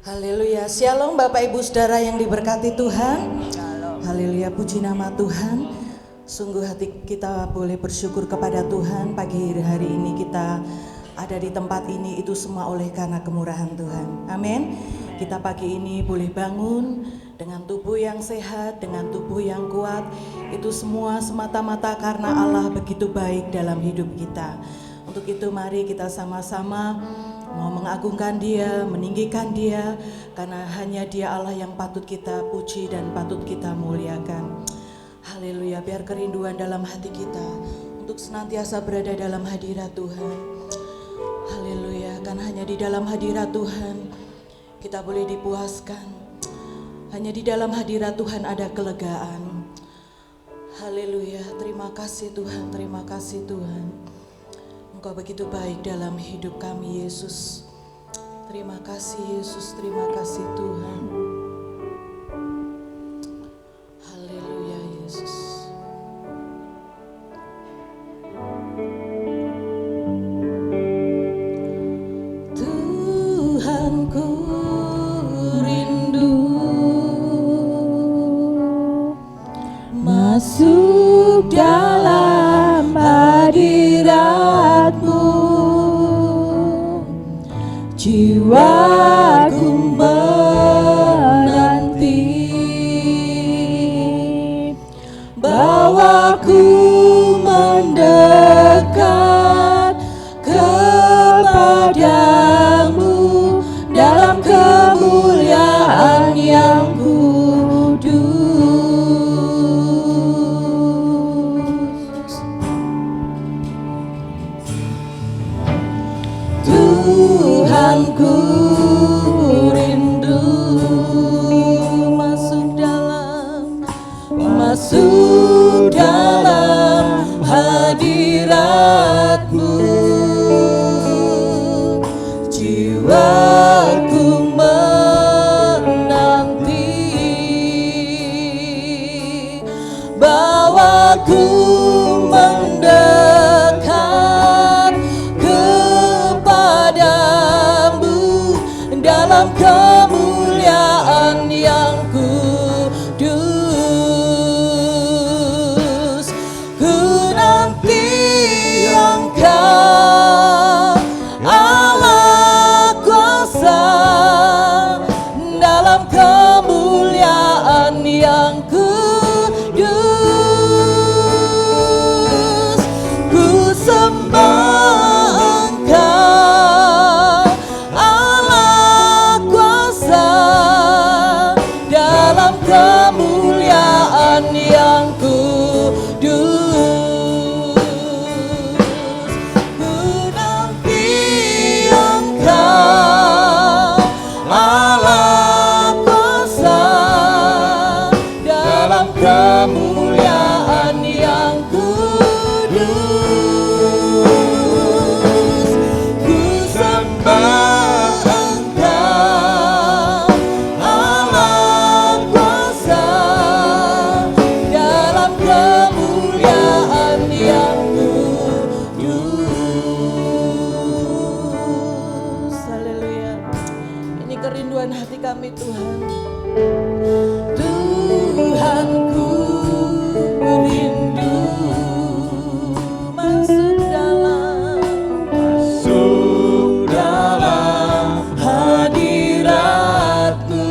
Haleluya, shalom Bapak Ibu Saudara yang diberkati Tuhan. Haleluya, puji nama Tuhan. Sungguh hati kita boleh bersyukur kepada Tuhan. Pagi hari ini kita ada di tempat ini, itu semua oleh karena kemurahan Tuhan. Amin. Kita pagi ini boleh bangun dengan tubuh yang sehat, dengan tubuh yang kuat. Itu semua semata-mata karena Allah begitu baik dalam hidup kita. Untuk itu mari kita sama-sama mau mengagungkan Dia, meninggikan Dia, karena hanya Dia Allah yang patut kita puji dan patut kita muliakan. Haleluya, biar kerinduan dalam hati kita untuk senantiasa berada dalam hadirat Tuhan. Haleluya, karena hanya di dalam hadirat Tuhan kita boleh dipuaskan. Hanya di dalam hadirat Tuhan ada kelegaan. Haleluya, terima kasih Tuhan, terima kasih Tuhan. Engkau begitu baik dalam hidup kami Yesus. Terima kasih Yesus, terima kasih Tuhan. Haleluya Yesus. Tuhanku rindu masuk dalam hadirat-Mu. Jiwaku menanti, bawaku mendekat kepadamu dalam kemuliaan yang kudus. Tuhanku rindu masuk dalam hadirat-Mu. Jiwaku menanti, bawaku mendekat kepadamu dalam kemuliaan yang kudus. Ku nanti Engkau Allah kuasa dalam kemuliaan yang kudus. Ku sembah Engkau Allah kuasa dalam kemuliaan yang kudus. Ku nanti Engkau Allah kuasa dalam kemuliaan yang kudus. Ku sembah Engkau Allah kuasa dalam kemuliaan yang kudus. Haleluya. Ini kerinduan hati kami Tuhan. Tuhanku rindu masuk dalam hadirat-Mu.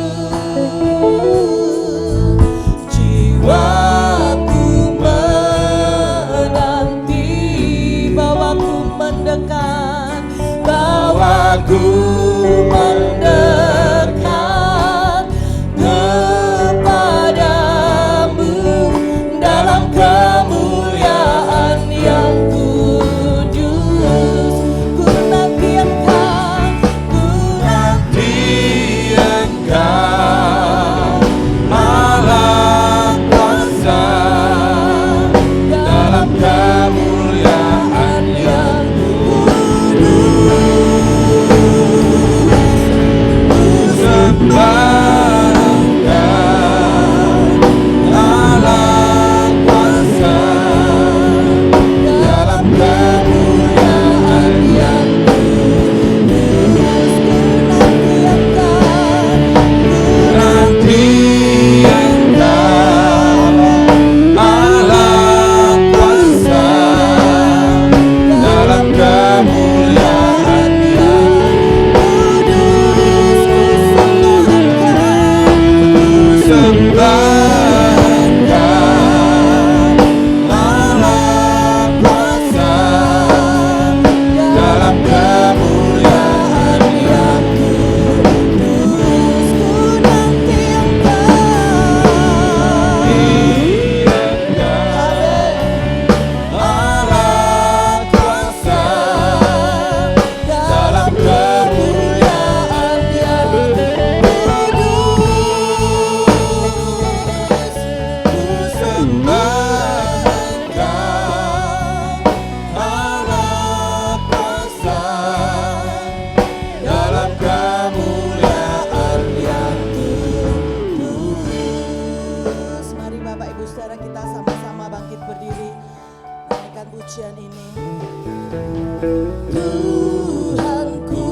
Jiwaku menanti, bawaku mendekat, bawaku mendekat kepadamu dalam kemuliaan yang kudus. Ku nanti Engkau, ku nanti Engkau Allah kuasa dalam kemuliaan yang kudus. Tuhanku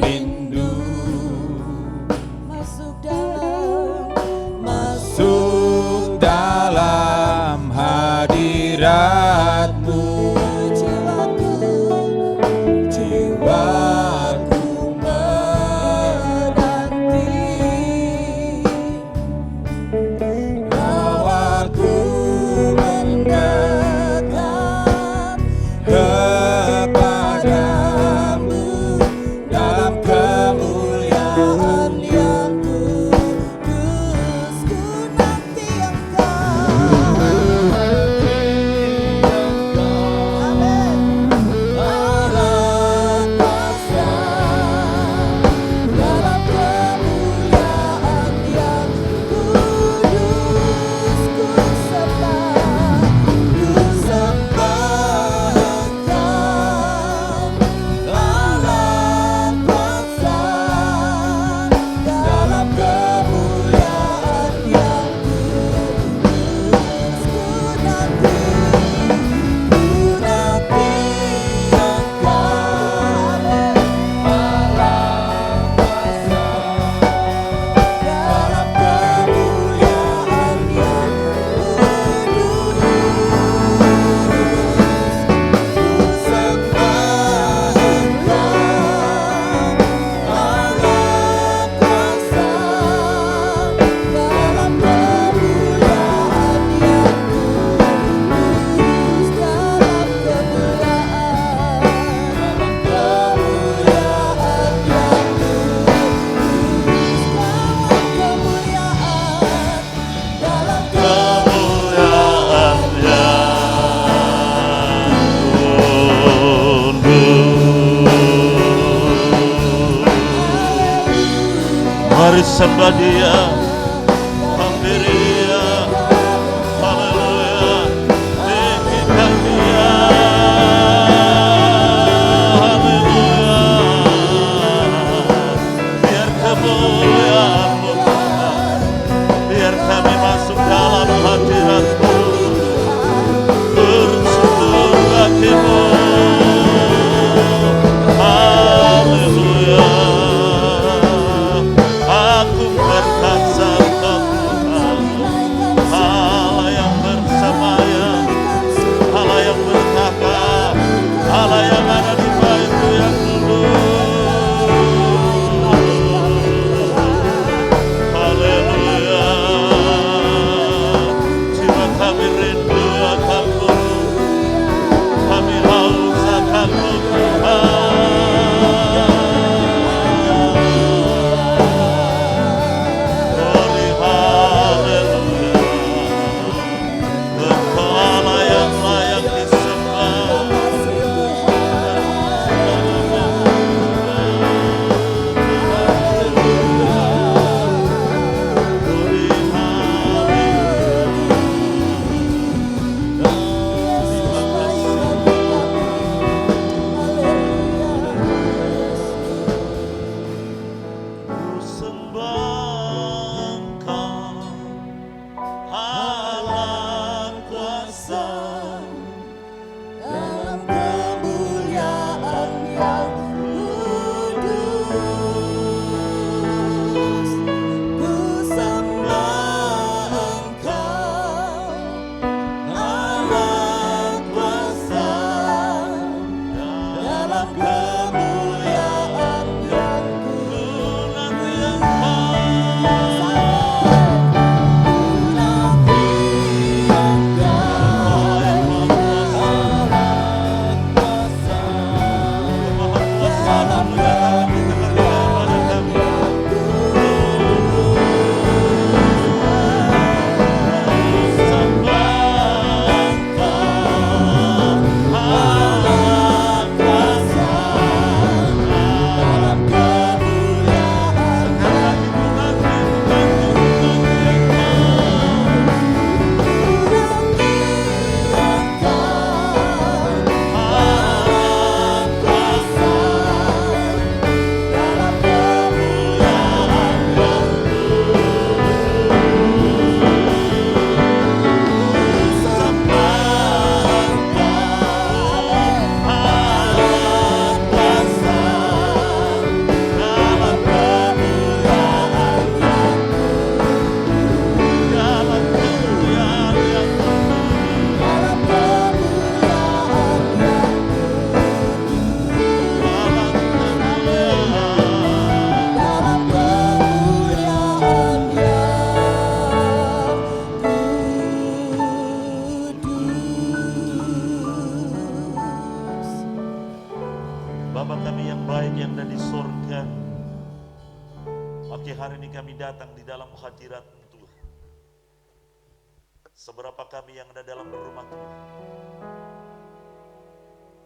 rindu masuk dalam hadirat-Mu. Jiwaku menanti, rawaku mendekat kepadamu dalam kemuliaan yang kudus. Ku nanti Engkau, amin. Allah kuasa dalam kemuliaan yang kudus. Ku sembah Engkau, Allah kuasa dalam kemuliaan yang kudus. Ku nanti Engkau, amin. Allah kuasa dalam kemuliaan yang kudus. Ku sembah Engkau, Allah kuasa dalam kemuliaan yang kudus. Dalam kemuliaan yang kudus. Dalam kemuliaan Mari sembah Dia, hampiri Dia, haleluya, tinggikan Dia, haleluya. Biar kemuliaan-Mu Tuhan, biar kami masuk dalam hadirat-Mu, bersyukur bagi-Mu, haleluya. Aku berkata Engkau Tuhan, Allah yang bersamaya, Allah yang bertapa, Allah yang ada di bait-Mu yang kudus. Haleluya. Jiwa kami rindu akan-Mu, kami haus akan-Mu Tuhan. Glory, haleluya. Engkau Allah yang layak disembah. Glory, Ku sembah Engkau, Allah kuasa dalam kemuliaan yang kudus. Ku sembah Engkau, Allah kuasa dalam kemuliaan yang kudus. nanti Engkau, Nanti Engkau, Allah kuasa Maha Kuasa memuliakan kita kepada kami. Sembah Engkau, Allah kuasa Bapa kami yang baik yang ada di surga, pagi hari ini kami datang di dalam hadirat-Mu Tuhan. Seberapa kami yang ada dalam rumah Tuhan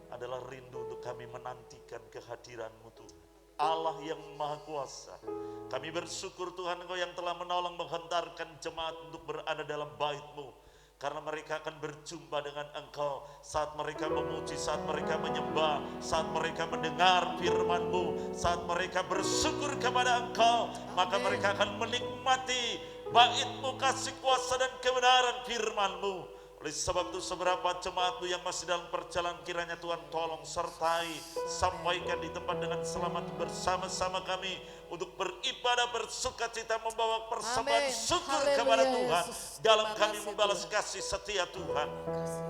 adalah rindu untuk kami menantikan kehadiran-Mu Tuhan. Allah yang Maha Kuasa, kami bersyukur Tuhan Engkau yang telah menolong menghentarkan jemaat untuk berada dalam bait-Mu. Karena mereka akan berjumpa dengan Engkau saat mereka memuji, saat mereka menyembah, saat mereka mendengar firman-Mu, saat mereka bersyukur kepada Engkau, maka mereka akan menikmati bait-Mu, kasih kuasa dan kebenaran firman-Mu. Oleh sebab itu seberapa jemaat-Mu yang masih dalam perjalanan, kiranya Tuhan tolong sertai, sampaikan di tempat dengan selamat bersama-sama kami untuk beribadah bersukacita, membawa persembahan syukur kepada Tuhan dalam kami membalas kasih setia Tuhan.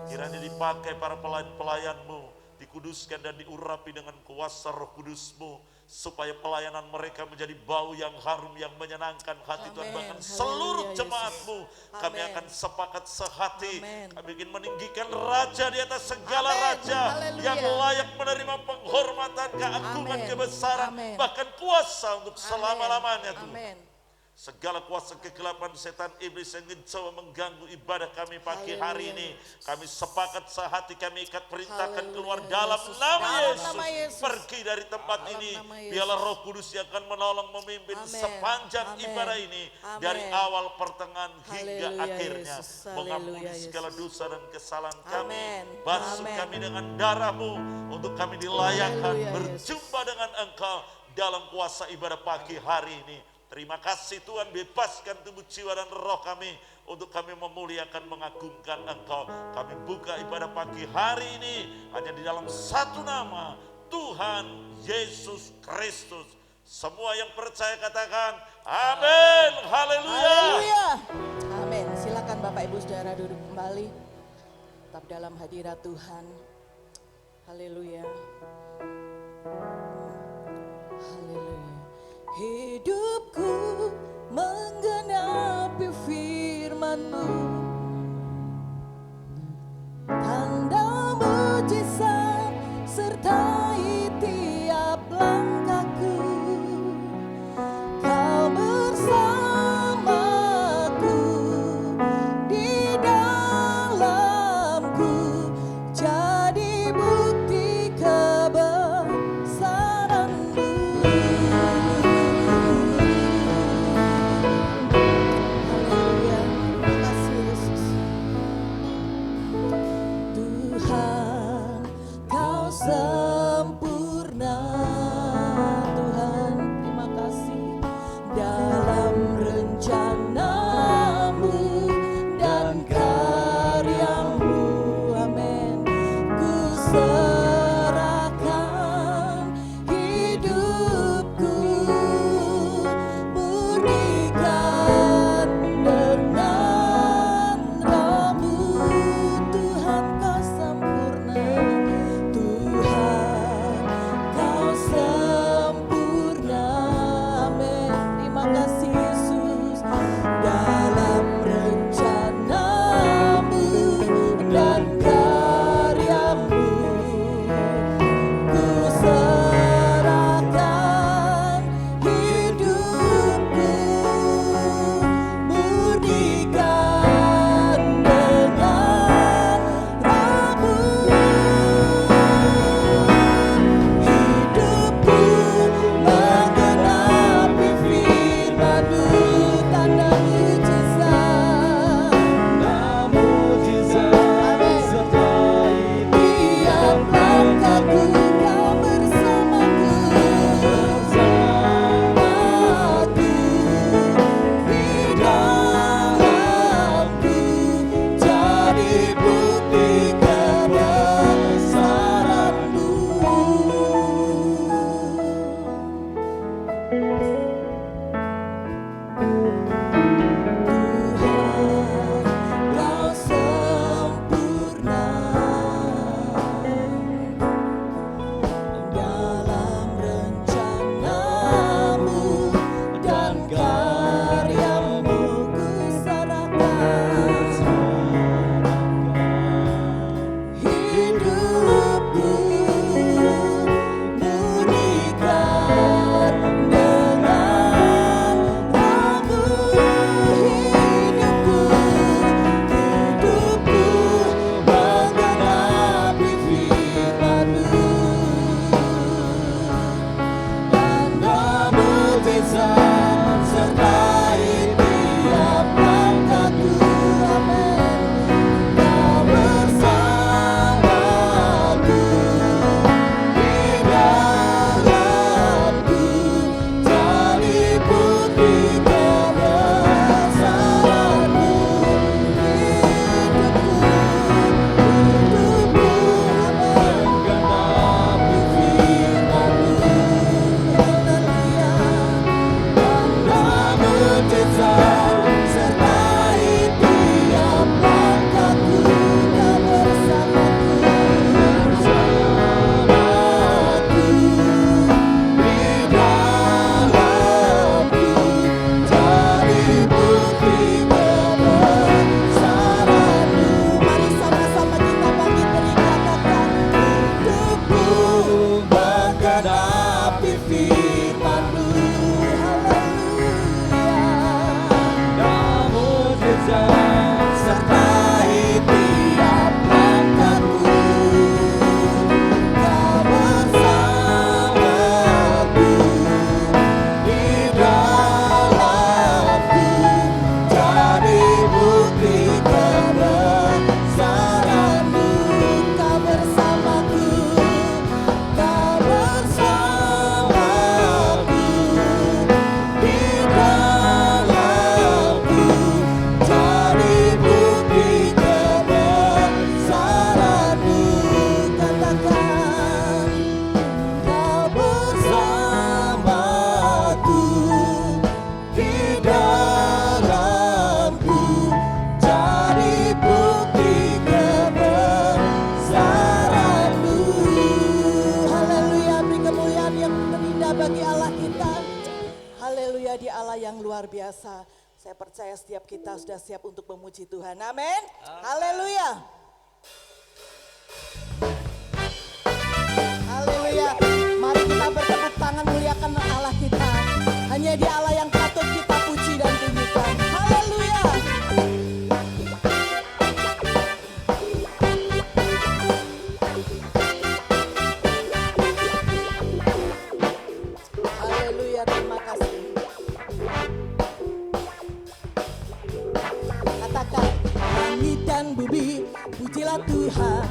Kiranya dipakai para pelayan-Pelayan-Mu, dikuduskan dan diurapi dengan kuasa Roh Kudus-Mu, supaya pelayanan mereka menjadi bau yang harum, yang menyenangkan hati Tuhan. Bahkan seluruh jemaat-Mu, kami akan sepakat sehati. Kami ingin meninggikan Raja di atas segala raja, yang layak menerima penghormatan, keagungan, kebesaran, bahkan kuasa untuk selama-lamanya Tuhan. Segala kuasa kegelapan setan iblis yang mencoba mengganggu ibadah kami pagi hari ini, kami sepakat sehati, kami ikat perintahkan keluar dalam nama Yesus. Pergi dari tempat ini, biarlah Roh Kudus yang akan menolong memimpin sepanjang ibadah ini, dari awal, pertengahan hingga akhirnya. Mengampuni segala dosa dan kesalahan kami, basuh kami dengan darah-Mu, untuk kami dilayakkan berjumpa dengan Engkau dalam kuasa ibadah pagi hari ini. Terima kasih Tuhan, bebaskan tubuh, jiwa dan roh kami untuk kami memuliakan, mengagungkan Engkau. Kami buka ibadah pagi hari ini hanya di dalam satu nama, Tuhan Yesus Kristus. Semua yang percaya katakan amin. Haleluya. Amin. Silakan Bapak Ibu Saudara duduk kembali, tetap dalam hadirat Tuhan. Haleluya. Haleluya. Hidupku menggenapi firman-Mu, tanda mujizat sertai tiap langkahku. Kau bersamaku di dalamku, jadi bukti yang luar biasa. Saya percaya setiap kita sudah siap untuk memuji Tuhan. Amin. Haleluya. Haleluya. Mari kita bertepuk tangan muliakan Allah kita. Hanya Dia Allah yang patut kita puji dan tinggikan. Haleluya. Haleluya, terima kasih. Katakan, langit dan bumi, pujilah Tuhan.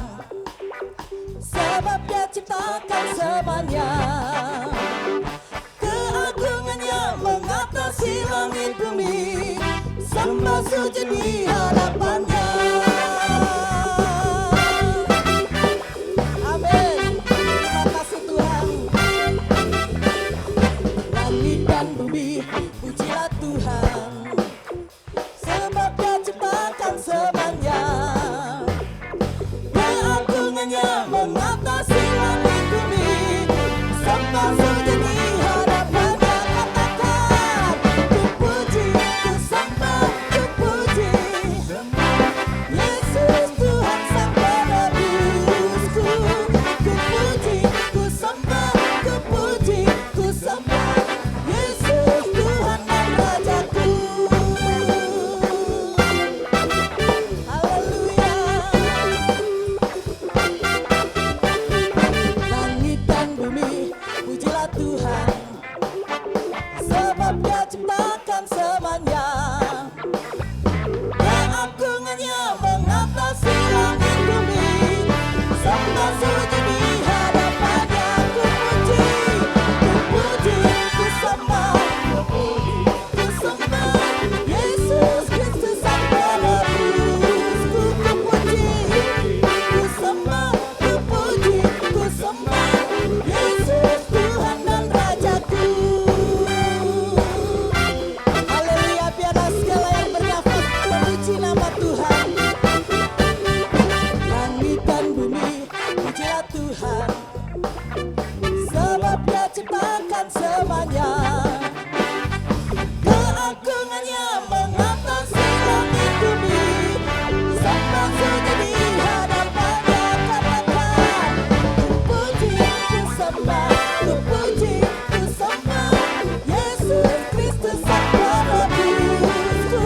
Sebab Dia ciptakan semuanya. Keagungannya mengatasi langit bumi. Sembah sujud di hadapannya. Amin. Terima kasih Tuhan. Langit dan bumi, pujilah Tuhan. Sebab Dia ciptakan semuanya. Keagungannya mengatasi langit bumi. Sembah sujud di hadapannya. Katakan, ku puji, ku sembah, ku puji. Yesus Tuhan Sang Penebusku. Ku puji, ku sembah, ku puji, ku sembah. Yesus Tuhan dan Rajaku. Haleluya. Langit dan bumi, pujilah Tuhan. Sebab Dia ciptakan semuanya. Keagungannya mengatasi langit bumi. Sembah sujud di hadapannya. Ku puji, ku sembah, ku sembah. Yesus Kristus Sang Penebusku. Ku puji, ku sembah, ku puji, ku sembah. Yesus Tuhan dan Rajaku. Haleluya, biarlah segala yang bernafas memuji nama Tuhan. Langit dan bumi, pujilah Tuhan. Sebab Dia ciptakan semuanya. Keagungannya mengatasi langit bumi. Sembah sujud di hadapannya. Katakan, ku puji, ku sembah, ku puji, ku sembah. Yesus Kristus Sang Penebusku.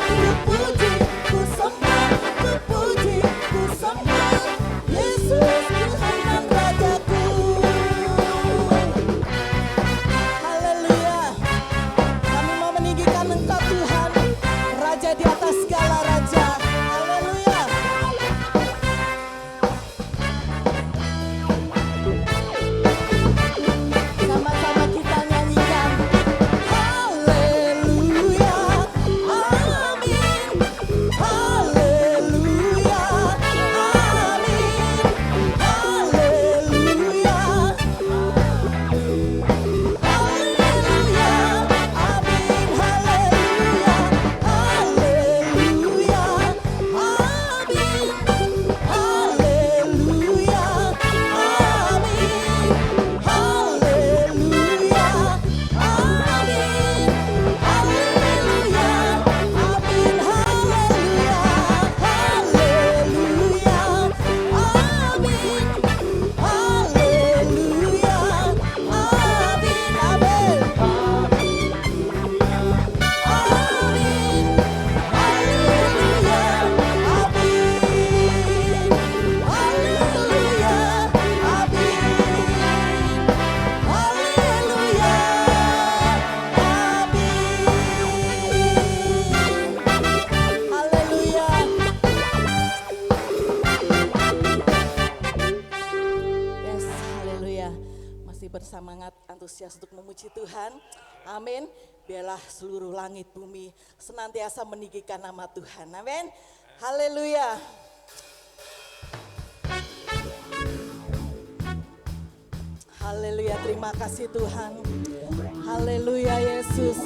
Ku puji, ku sembah, ku puji, ku sembah. Yesus Tuhan dan Rajaku. Haleluya. Kami mau meninggikan Engkau Tuhan, Raja di atas segala raja. Haleluya. Sama-sama kita nyanyikan. Haleluya. Amin. Haleluya. Amin. Haleluya. Haleluya, amin, haleluya, haleluya, amin, haleluya, amin, haleluya, amin, haleluya, amin, haleluya, haleluya, amin, haleluya, amin, amin. Yes, haleluya. Masih bersemangat, antusias untuk memuji Tuhan. Amin. Biarlah seluruh langit bumi senantiasa meninggikan nama Tuhan. Amin. Haleluya. Haleluya, terima kasih Tuhan. Haleluya Yesus.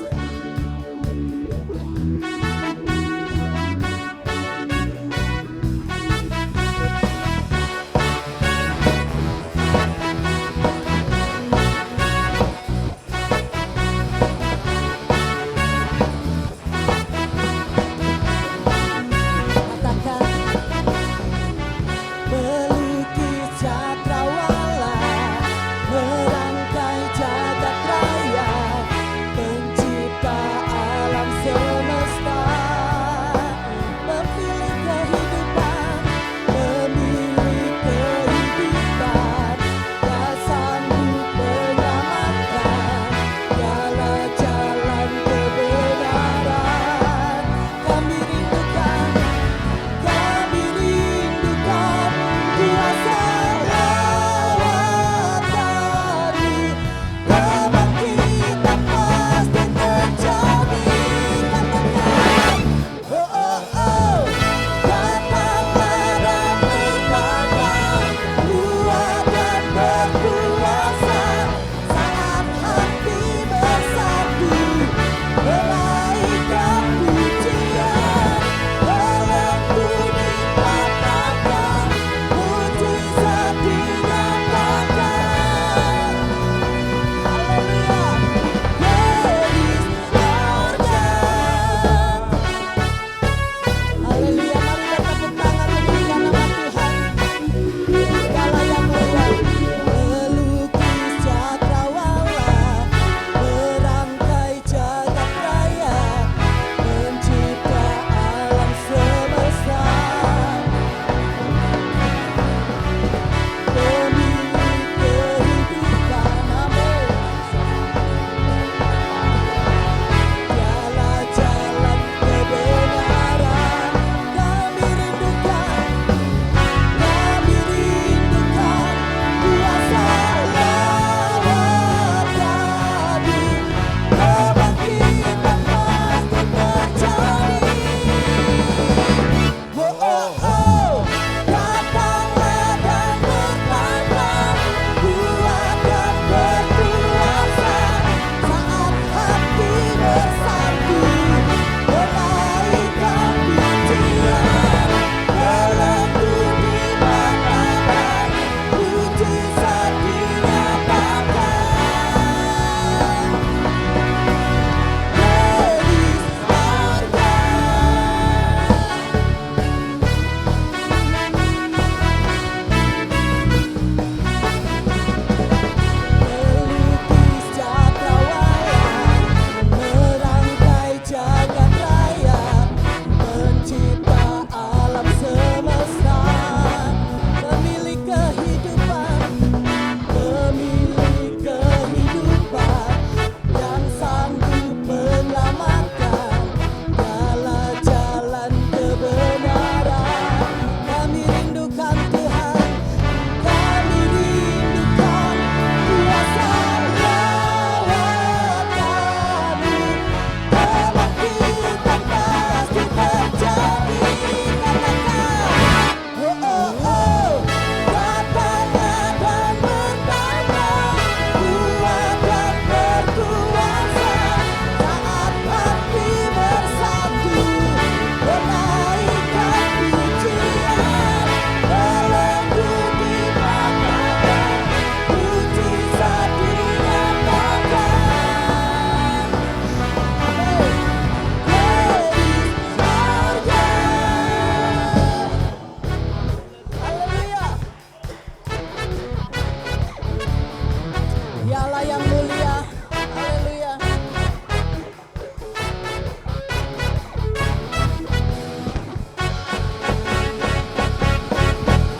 Ya Allah yang mulia. Haleluya.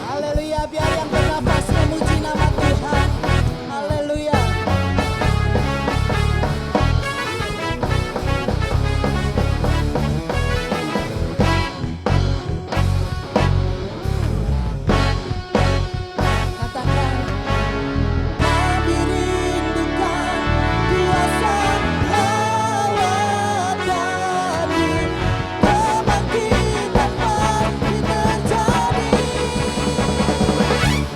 Haleluya, biar yang bernafas memuji nama Tuhan. Haleluya. Katakan, kami rindukan kuasa lawat kami, kebangkitan pasti terjadi.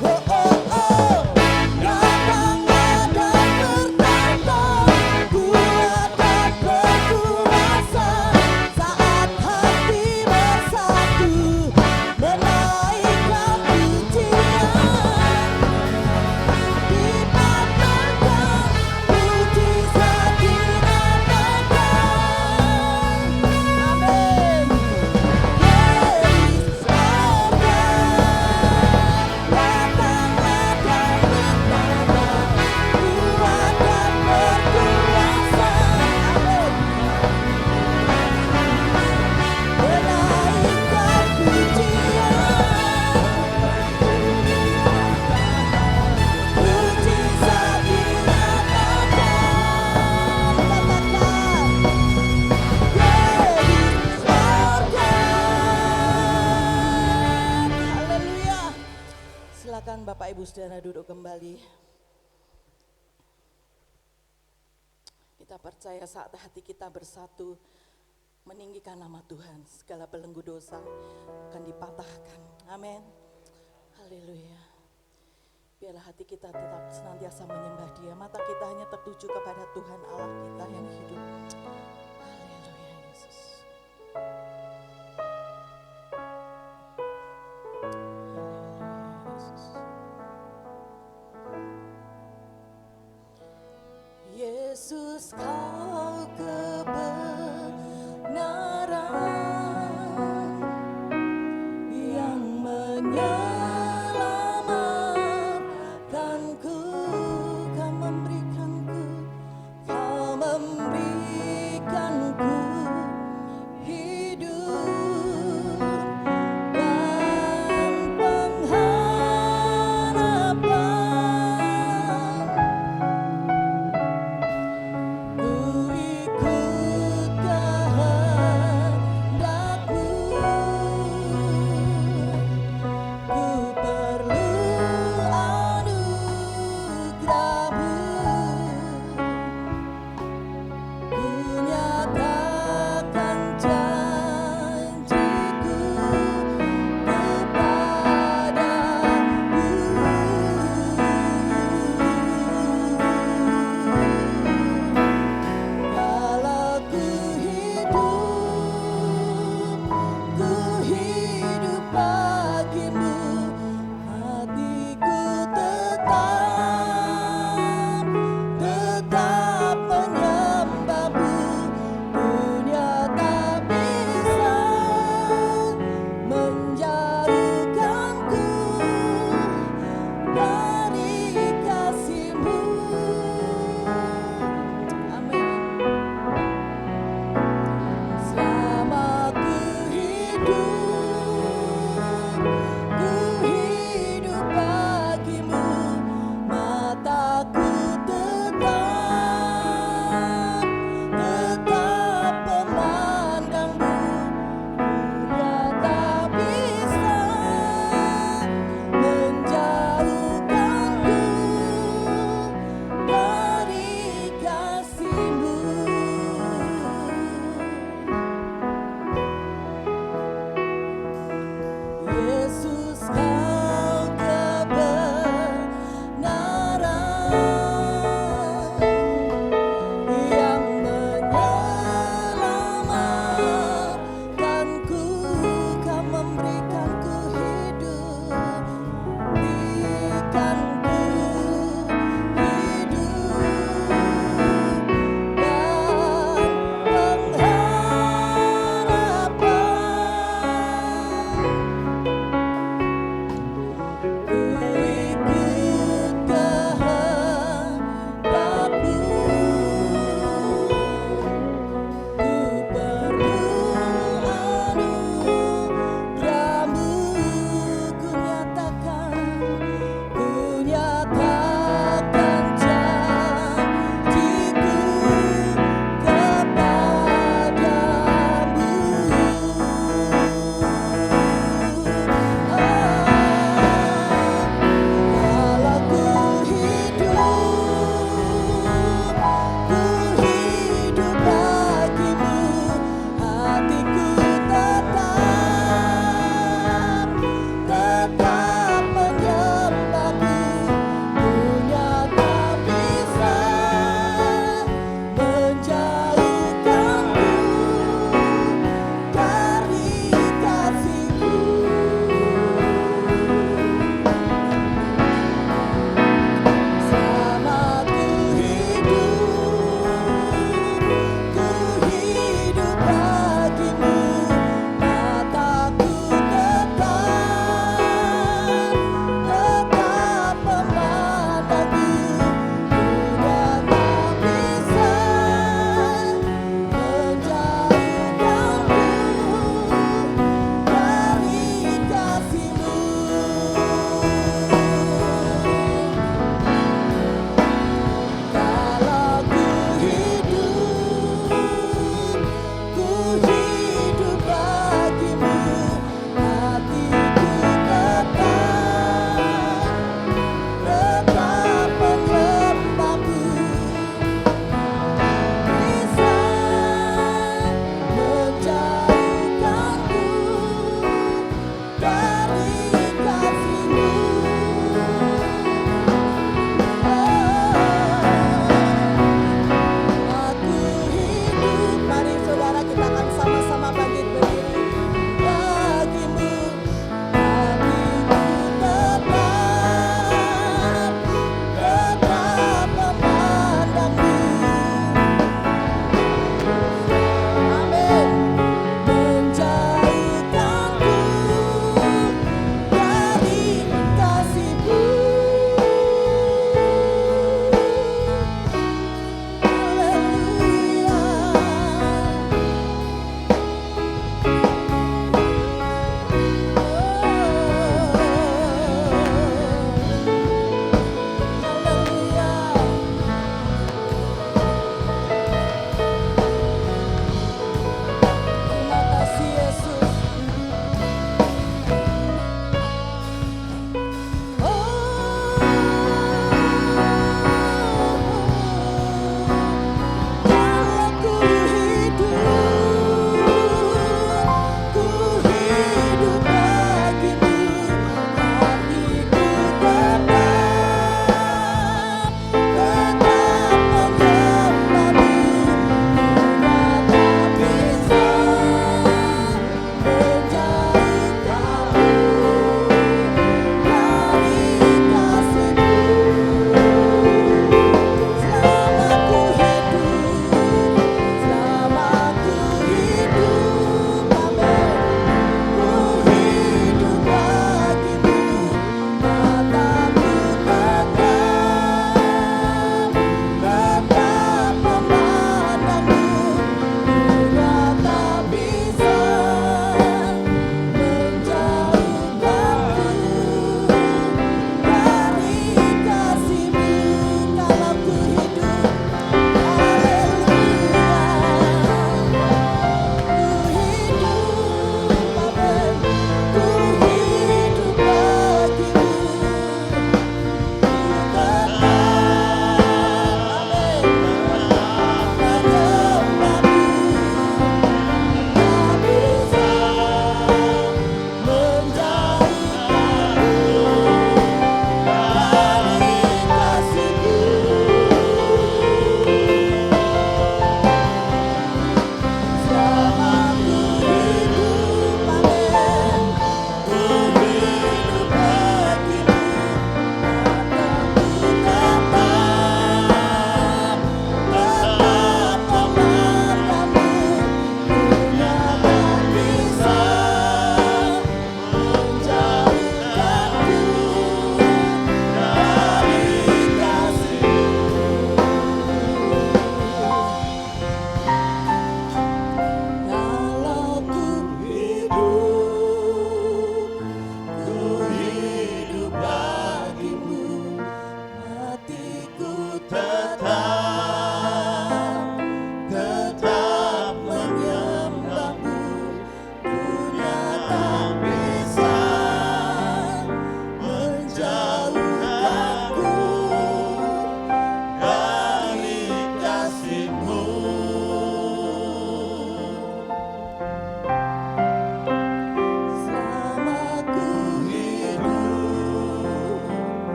Oh oh oh, datanglah dan bertanda, kuat dan berkuasa, saat hati bersatu, menaikkan pujian. Dipatahkan mujizat dinyatakan. Amin. Yesus surga, datanglah dan bertanda, kuat dan berkuasa. Amin. Menaikkan pujian. Mujizat dinyatakan. Katakan, Yesus surga. Haleluya. Silakan Bapak Ibu Saudara duduk kembali. Kita percaya saat hati kita bersatu meninggikan nama Tuhan, segala belenggu dosa akan dipatahkan. Amin. Haleluya. Biarlah hati kita tetap senantiasa menyembah Dia. Mata kita hanya tertuju kepada Tuhan Allah kita yang hidup. Haleluya Yesus. Haleluya Yesus. Yesus kau kebenaran yang menyelamatkanku, kau memberikanku hidup dan pengharapan. Ku ikut kehendakmu, ku perlu anugerahmu.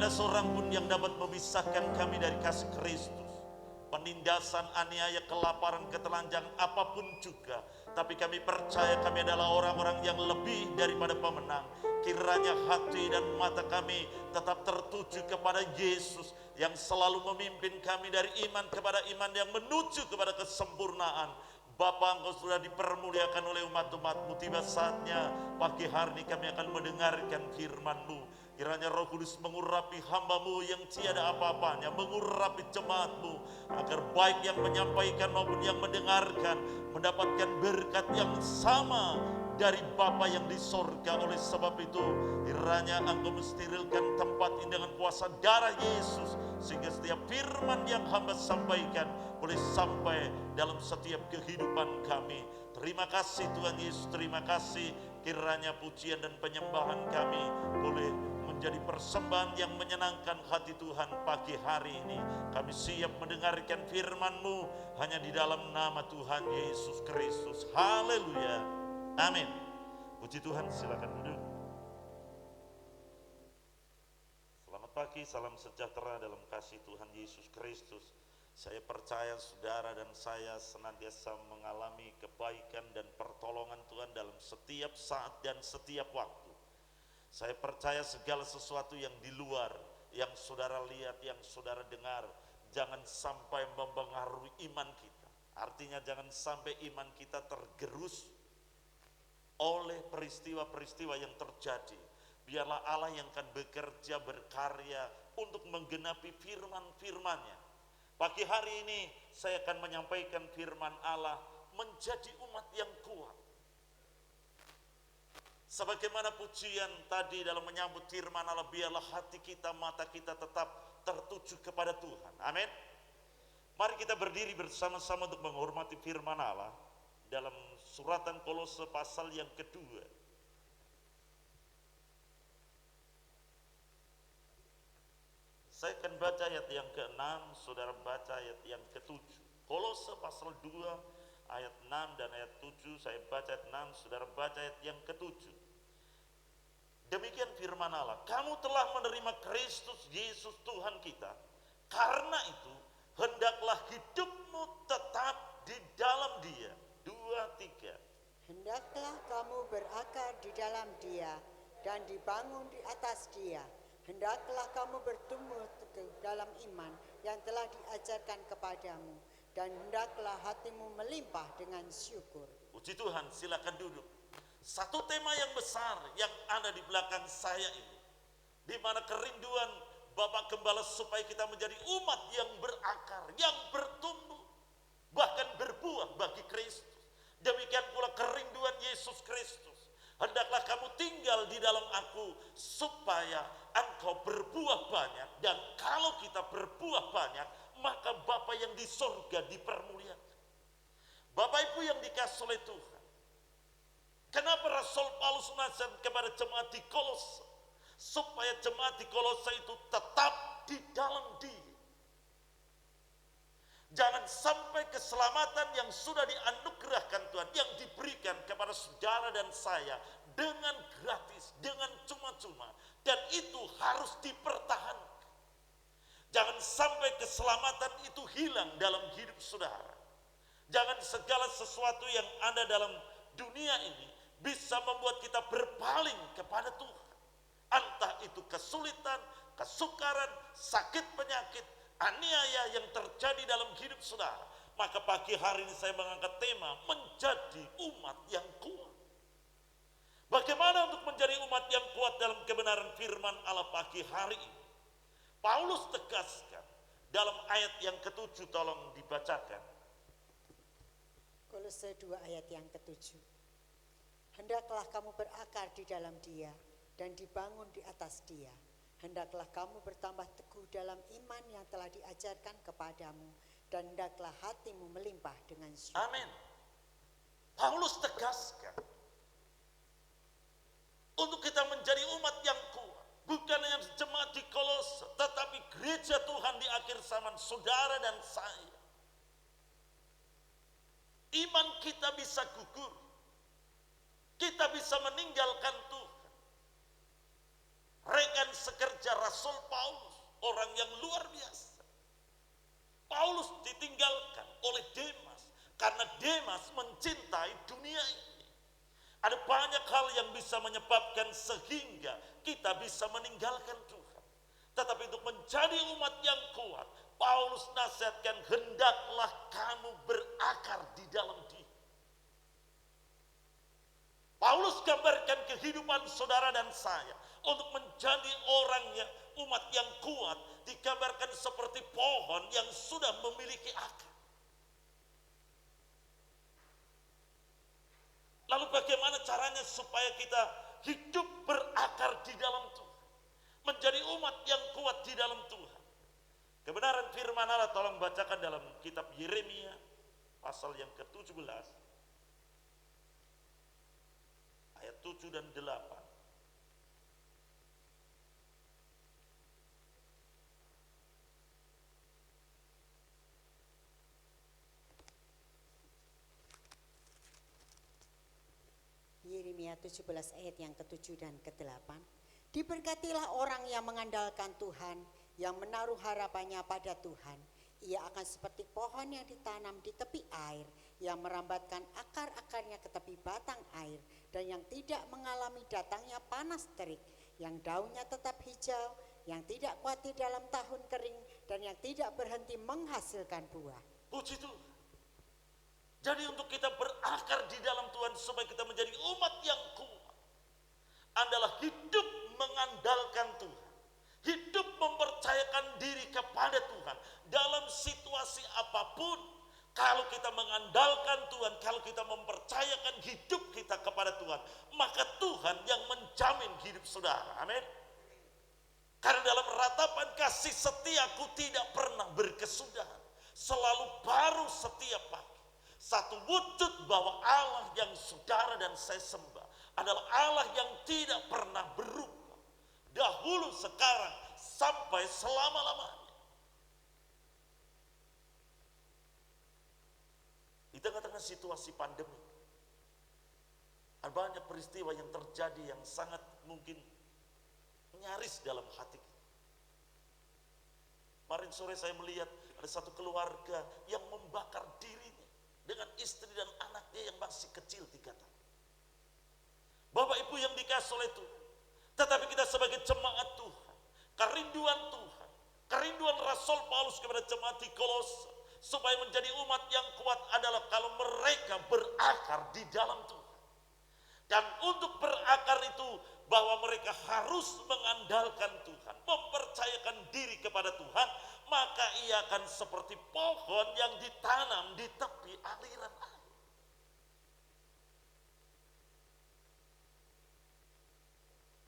Tidak ada seorang pun yang dapat memisahkan kami dari kasih Kristus. Penindasan, aniaya, kelaparan, ketelanjangan, apapun juga. Tapi kami percaya kami adalah orang-orang yang lebih daripada pemenang. Kiranya hati dan mata kami tetap tertuju kepada Yesus yang selalu memimpin kami dari iman kepada iman yang menuju kepada kesempurnaan. Bapa, Engkau sudah dipermuliakan oleh umat-umat-Mu. Tiba saatnya pagi hari ini kami akan mendengarkan firman-Mu. Kiranya Roh Kudus mengurapi hamba-Mu yang tiada apa-apanya, mengurapi jemaat-Mu, agar baik yang menyampaikan maupun yang mendengarkan mendapatkan berkat yang sama dari Bapa yang di sorga. Oleh sebab itu, kiranya Engkau mensterilkan tempat ini dengan kuasa darah Yesus, sehingga setiap firman yang hamba sampaikan boleh sampai dalam setiap kehidupan kami. Terima kasih Tuhan Yesus, terima kasih. Kiranya pujian dan penyembahan kami boleh menjadi persembahan yang menyenangkan hati Tuhan pagi hari ini. Kami siap mendengarkan firman-Mu hanya di dalam nama Tuhan Yesus Kristus. Haleluya. Amin. Puji Tuhan, silakan duduk. Selamat pagi, salam sejahtera dalam kasih Tuhan Yesus Kristus. Saya percaya saudara dan saya senantiasa mengalami kebaikan dan pertolongan Tuhan dalam setiap saat dan setiap waktu. Saya percaya segala sesuatu yang di luar, yang saudara lihat, yang saudara dengar, jangan sampai mempengaruhi iman kita. Artinya jangan sampai iman kita tergerus oleh peristiwa-peristiwa yang terjadi. Biarlah Allah yang akan bekerja, berkarya untuk menggenapi firman-firman-Nya. Pagi hari ini saya akan menyampaikan firman Allah menjadi umat yang kuat. Sebagaimana pujian tadi dalam menyambut firman Allah, biarlah hati kita, mata kita tetap tertuju kepada Tuhan. Amin. Mari kita berdiri bersama-sama untuk menghormati firman Allah dalam suratan Kolose pasal yang kedua. Saya akan baca ayat yang ke-6, saudara baca ayat yang ke-7. Kolose pasal 2 ayat 6 dan ayat 7, saya baca ayat 6, saudara baca ayat yang ke-7. Demikian firman Allah, kamu telah menerima Kristus Yesus Tuhan kita. Karena itu, hendaklah hidupmu tetap di dalam Dia. 2, 3. Hendaklah kamu berakar di dalam Dia dan dibangun di atas Dia. Hendaklah kamu bertumbuh ke dalam iman yang telah diajarkan kepadamu, dan hendaklah hatimu melimpah dengan syukur. Puji Tuhan, silakan duduk. Satu tema yang besar yang ada di belakang saya ini, di mana kerinduan Bapak Gembala supaya kita menjadi umat yang berakar, yang bertumbuh, bahkan berbuah bagi Kristus. Demikian pula kerinduan Yesus Kristus. Hendaklah kamu tinggal di dalam aku supaya engkau berbuah banyak, dan kalau kita berbuah banyak maka Bapa yang di sorga dipermuliakan. Bapak Ibu yang dikasihi oleh Tuhan, kenapa Rasul Paulus menasihat kepada jemaat di Kolose supaya jemaat di Kolose itu tetap di dalam Dia? Jangan sampai keselamatan yang sudah dianugerahkan Tuhan, yang diberikan kepada saudara dan saya dengan gratis, dengan cuma-cuma, dan itu harus dipertahankan. Jangan sampai keselamatan itu hilang dalam hidup saudara. Jangan segala sesuatu yang ada dalam dunia ini bisa membuat kita berpaling kepada Tuhan. Entah itu kesulitan, kesukaran, sakit, penyakit, aniaya yang terjadi dalam hidup saudara. Maka pagi hari ini saya mengangkat tema menjadi umat yang kuat. Bagaimana untuk menjadi umat yang kuat dalam kebenaran firman Allah pagi hari ini? Paulus tegaskan dalam ayat yang ke-7, tolong dibacakan. Kolose 2 ayat yang ke-7. Hendaklah kamu berakar di dalam Dia dan dibangun di atas Dia. Hendaklah kamu bertambah teguh dalam iman yang telah diajarkan kepadamu, dan hendaklah hatimu melimpah dengan syukur. Amin. Paulus tegaskan untuk kita menjadi umat yang kuat, bukan hanya jemaat di Kolose, tetapi gereja Tuhan di akhir zaman, saudara dan saya. Iman kita bisa gugur, kita bisa meninggalkan Tuhan. rekan sekerja Rasul Paulus, orang yang luar biasa. Paulus ditinggalkan oleh Demas karena Demas mencintai dunia ini. Ada banyak hal yang bisa menyebabkan sehingga kita bisa meninggalkan Tuhan. Tetapi untuk menjadi umat yang kuat, Paulus nasihatkan, hendaklah kamu berakar di dalam Dia. Paulus gambarkan kehidupan saudara dan saya untuk menjadi orang yang umat yang kuat, digambarkan seperti pohon yang sudah memiliki akar. Lalu bagaimana caranya supaya kita hidup berakar di dalam Tuhan, menjadi umat yang kuat di dalam Tuhan? Kebenaran firman Allah tolong bacakan dalam kitab Yeremia pasal yang ke-17 ayat 7 dan 8. Yeremia 17 ayat yang ke-7 dan ke-8. Diberkatilah orang yang mengandalkan Tuhan, yang menaruh harapannya pada Tuhan. Ia akan seperti pohon yang ditanam di tepi air, yang merambatkan akar-akarnya ke tepi batang air, dan yang tidak mengalami datangnya panas terik, yang daunnya tetap hijau, yang tidak khawatir dalam tahun kering, dan yang tidak berhenti menghasilkan buah. Puji Tuhan. Jadi untuk kita berakar di dalam Tuhan supaya kita menjadi umat yang kuat adalah hidup mengandalkan Tuhan. Hidup mempercayakan diri kepada Tuhan dalam situasi apapun. Kalau kita mengandalkan Tuhan, kalau kita mempercayakan hidup kita kepada Tuhan, maka Tuhan yang menjamin hidup saudara. Amin. Karena dalam ratapan kasih setiaku tidak pernah berkesudahan, selalu baru setiap pagi. Satu wujud bahwa Allah yang saudara dan saya sembah adalah Allah yang tidak pernah berubah, dahulu, sekarang, sampai selama-lamanya. Di tengah-tengah situasi pandemi, ada banyak peristiwa yang terjadi yang sangat mungkin nyaris dalam hati kita. Kemarin sore saya melihat ada satu keluarga yang membakar dirinya dengan istri dan anaknya yang masih kecil 3 tahun. Bapak ibu yang dikasihi oleh Tuhan, tetapi kita sebagai jemaat Tuhan, kerinduan Tuhan, kerinduan Rasul Paulus kepada jemaat di Kolose supaya menjadi umat yang kuat adalah kalau mereka berakar di dalam Tuhan. Dan untuk berakar itu bahwa mereka harus mengandalkan Tuhan, mempercayakan diri kepada Tuhan, maka ia akan seperti pohon yang ditanam di tepi aliran air.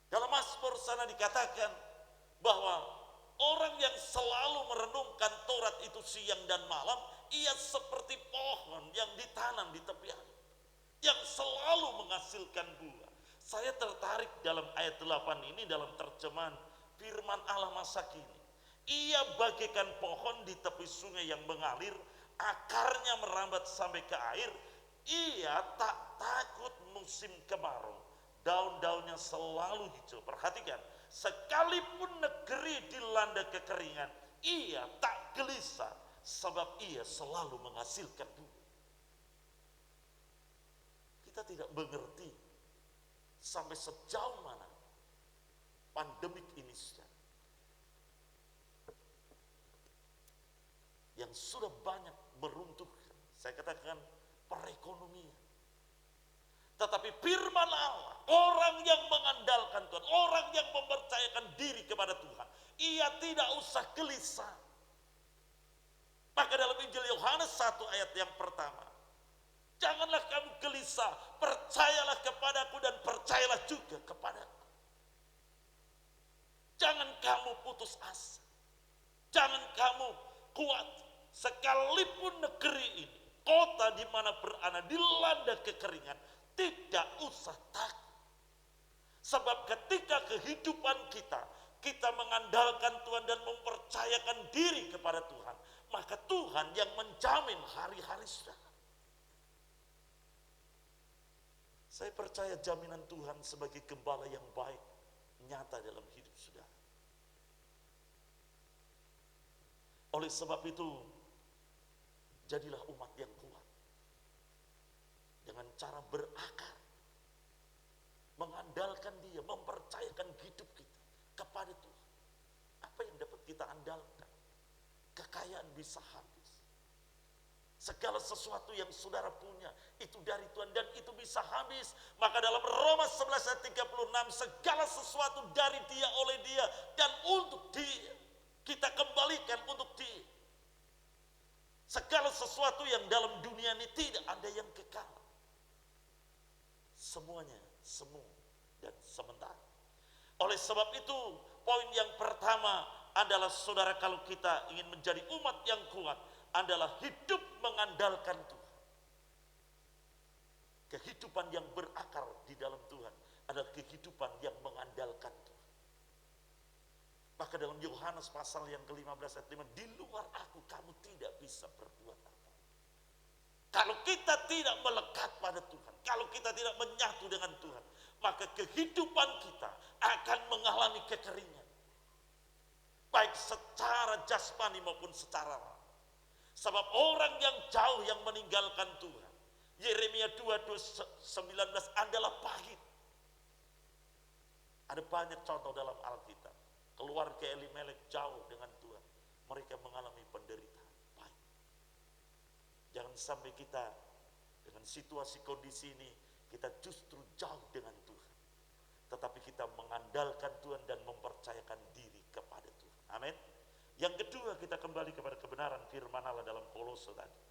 Dalam Mazmur sana dikatakan bahwa orang yang selalu merenungkan Taurat itu siang dan malam, ia seperti pohon yang ditanam di tepi air, yang selalu menghasilkan buah. Saya tertarik dalam ayat 8 ini dalam terjemahan firman Allah masa kini. Ia bagaikan pohon di tepi sungai yang mengalir, akarnya merambat sampai ke air. Ia tak takut musim kemarau, daun-daunnya selalu hijau. Perhatikan, sekalipun negeri dilanda kekeringan, ia tak gelisah sebab ia selalu menghasilkan buah. Kita tidak mengerti sampai sejauh mana pandemik ini yang sudah banyak meruntuhkan, saya katakan, perekonomian. Tetapi firman Allah, orang yang mengandalkan Tuhan, orang yang mempercayakan diri kepada Tuhan, ia tidak usah gelisah. Maka dalam Injil Yohanes 1 ayat yang pertama, janganlah kamu gelisah, percayalah kepadaku dan percayalah juga kepadaku. Jangan kamu putus asa, jangan kamu kuat. Sekalipun negeri ini, kota di mana berada dilanda kekeringan, tidak usah takut. Sebab ketika kehidupan kita mengandalkan Tuhan dan mempercayakan diri kepada Tuhan, maka Tuhan yang menjamin hari-hari saudara. Saya percaya jaminan Tuhan sebagai gembala yang baik nyata dalam hidup saudara. Oleh sebab itu, jadilah umat yang kuat dengan cara berakar, mengandalkan Dia, mempercayakan hidup kita kepada Tuhan. Apa yang dapat kita andalkan? Kekayaan bisa habis. Segala sesuatu yang saudara punya itu dari Tuhan dan itu bisa habis. Maka dalam Roma 11 ayat 36, segala sesuatu dari Dia, oleh Dia, dan untuk Dia, kita kembalikan untuk Dia. Segala sesuatu yang dalam dunia ini tidak ada yang kekal. Semuanya semu dan sementara. Oleh sebab itu, poin yang pertama adalah saudara, kalau kita ingin menjadi umat yang kuat, adalah hidup mengandalkan Tuhan. Kehidupan yang berakar di dalam Tuhan adalah kehidupan yang mengandalkan Tuhan. Maka dalam Yohanes pasal yang ke-15 ayat 5, di luar aku kamu tidak bisa berbuat apa. Kalau kita tidak melekat pada Tuhan, kalau kita tidak menyatu dengan Tuhan, maka kehidupan kita akan mengalami kekeringan. Baik secara jasmani maupun secara roh. Sebab orang yang jauh yang meninggalkan Tuhan, Yeremia 2:19 adalah pahit. Ada banyak contoh dalam Alkitab. Keluarga Elimelek jauh dengan Tuhan, mereka mengalami penderitaan pahit. Jangan sampai kita dengan situasi kondisi ini, kita justru jauh dengan Tuhan. Tetapi kita mengandalkan Tuhan dan mempercayakan diri kepada Tuhan. Amin. Yang kedua, kita kembali kepada kebenaran firman Allah dalam Kolose tadi.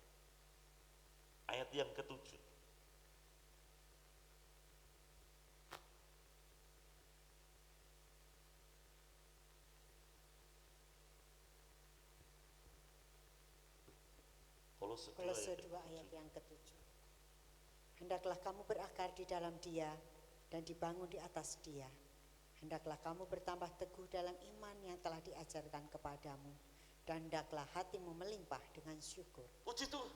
Ayat yang ke-7. Kolose 2 ayat yang ke-7. Hendaklah kamu berakar di dalam Dia dan dibangun di atas Dia. Hendaklah kamu bertambah teguh dalam iman yang telah diajarkan kepadamu, dan hendaklah hatimu melimpah dengan syukur. Puji Tuhan.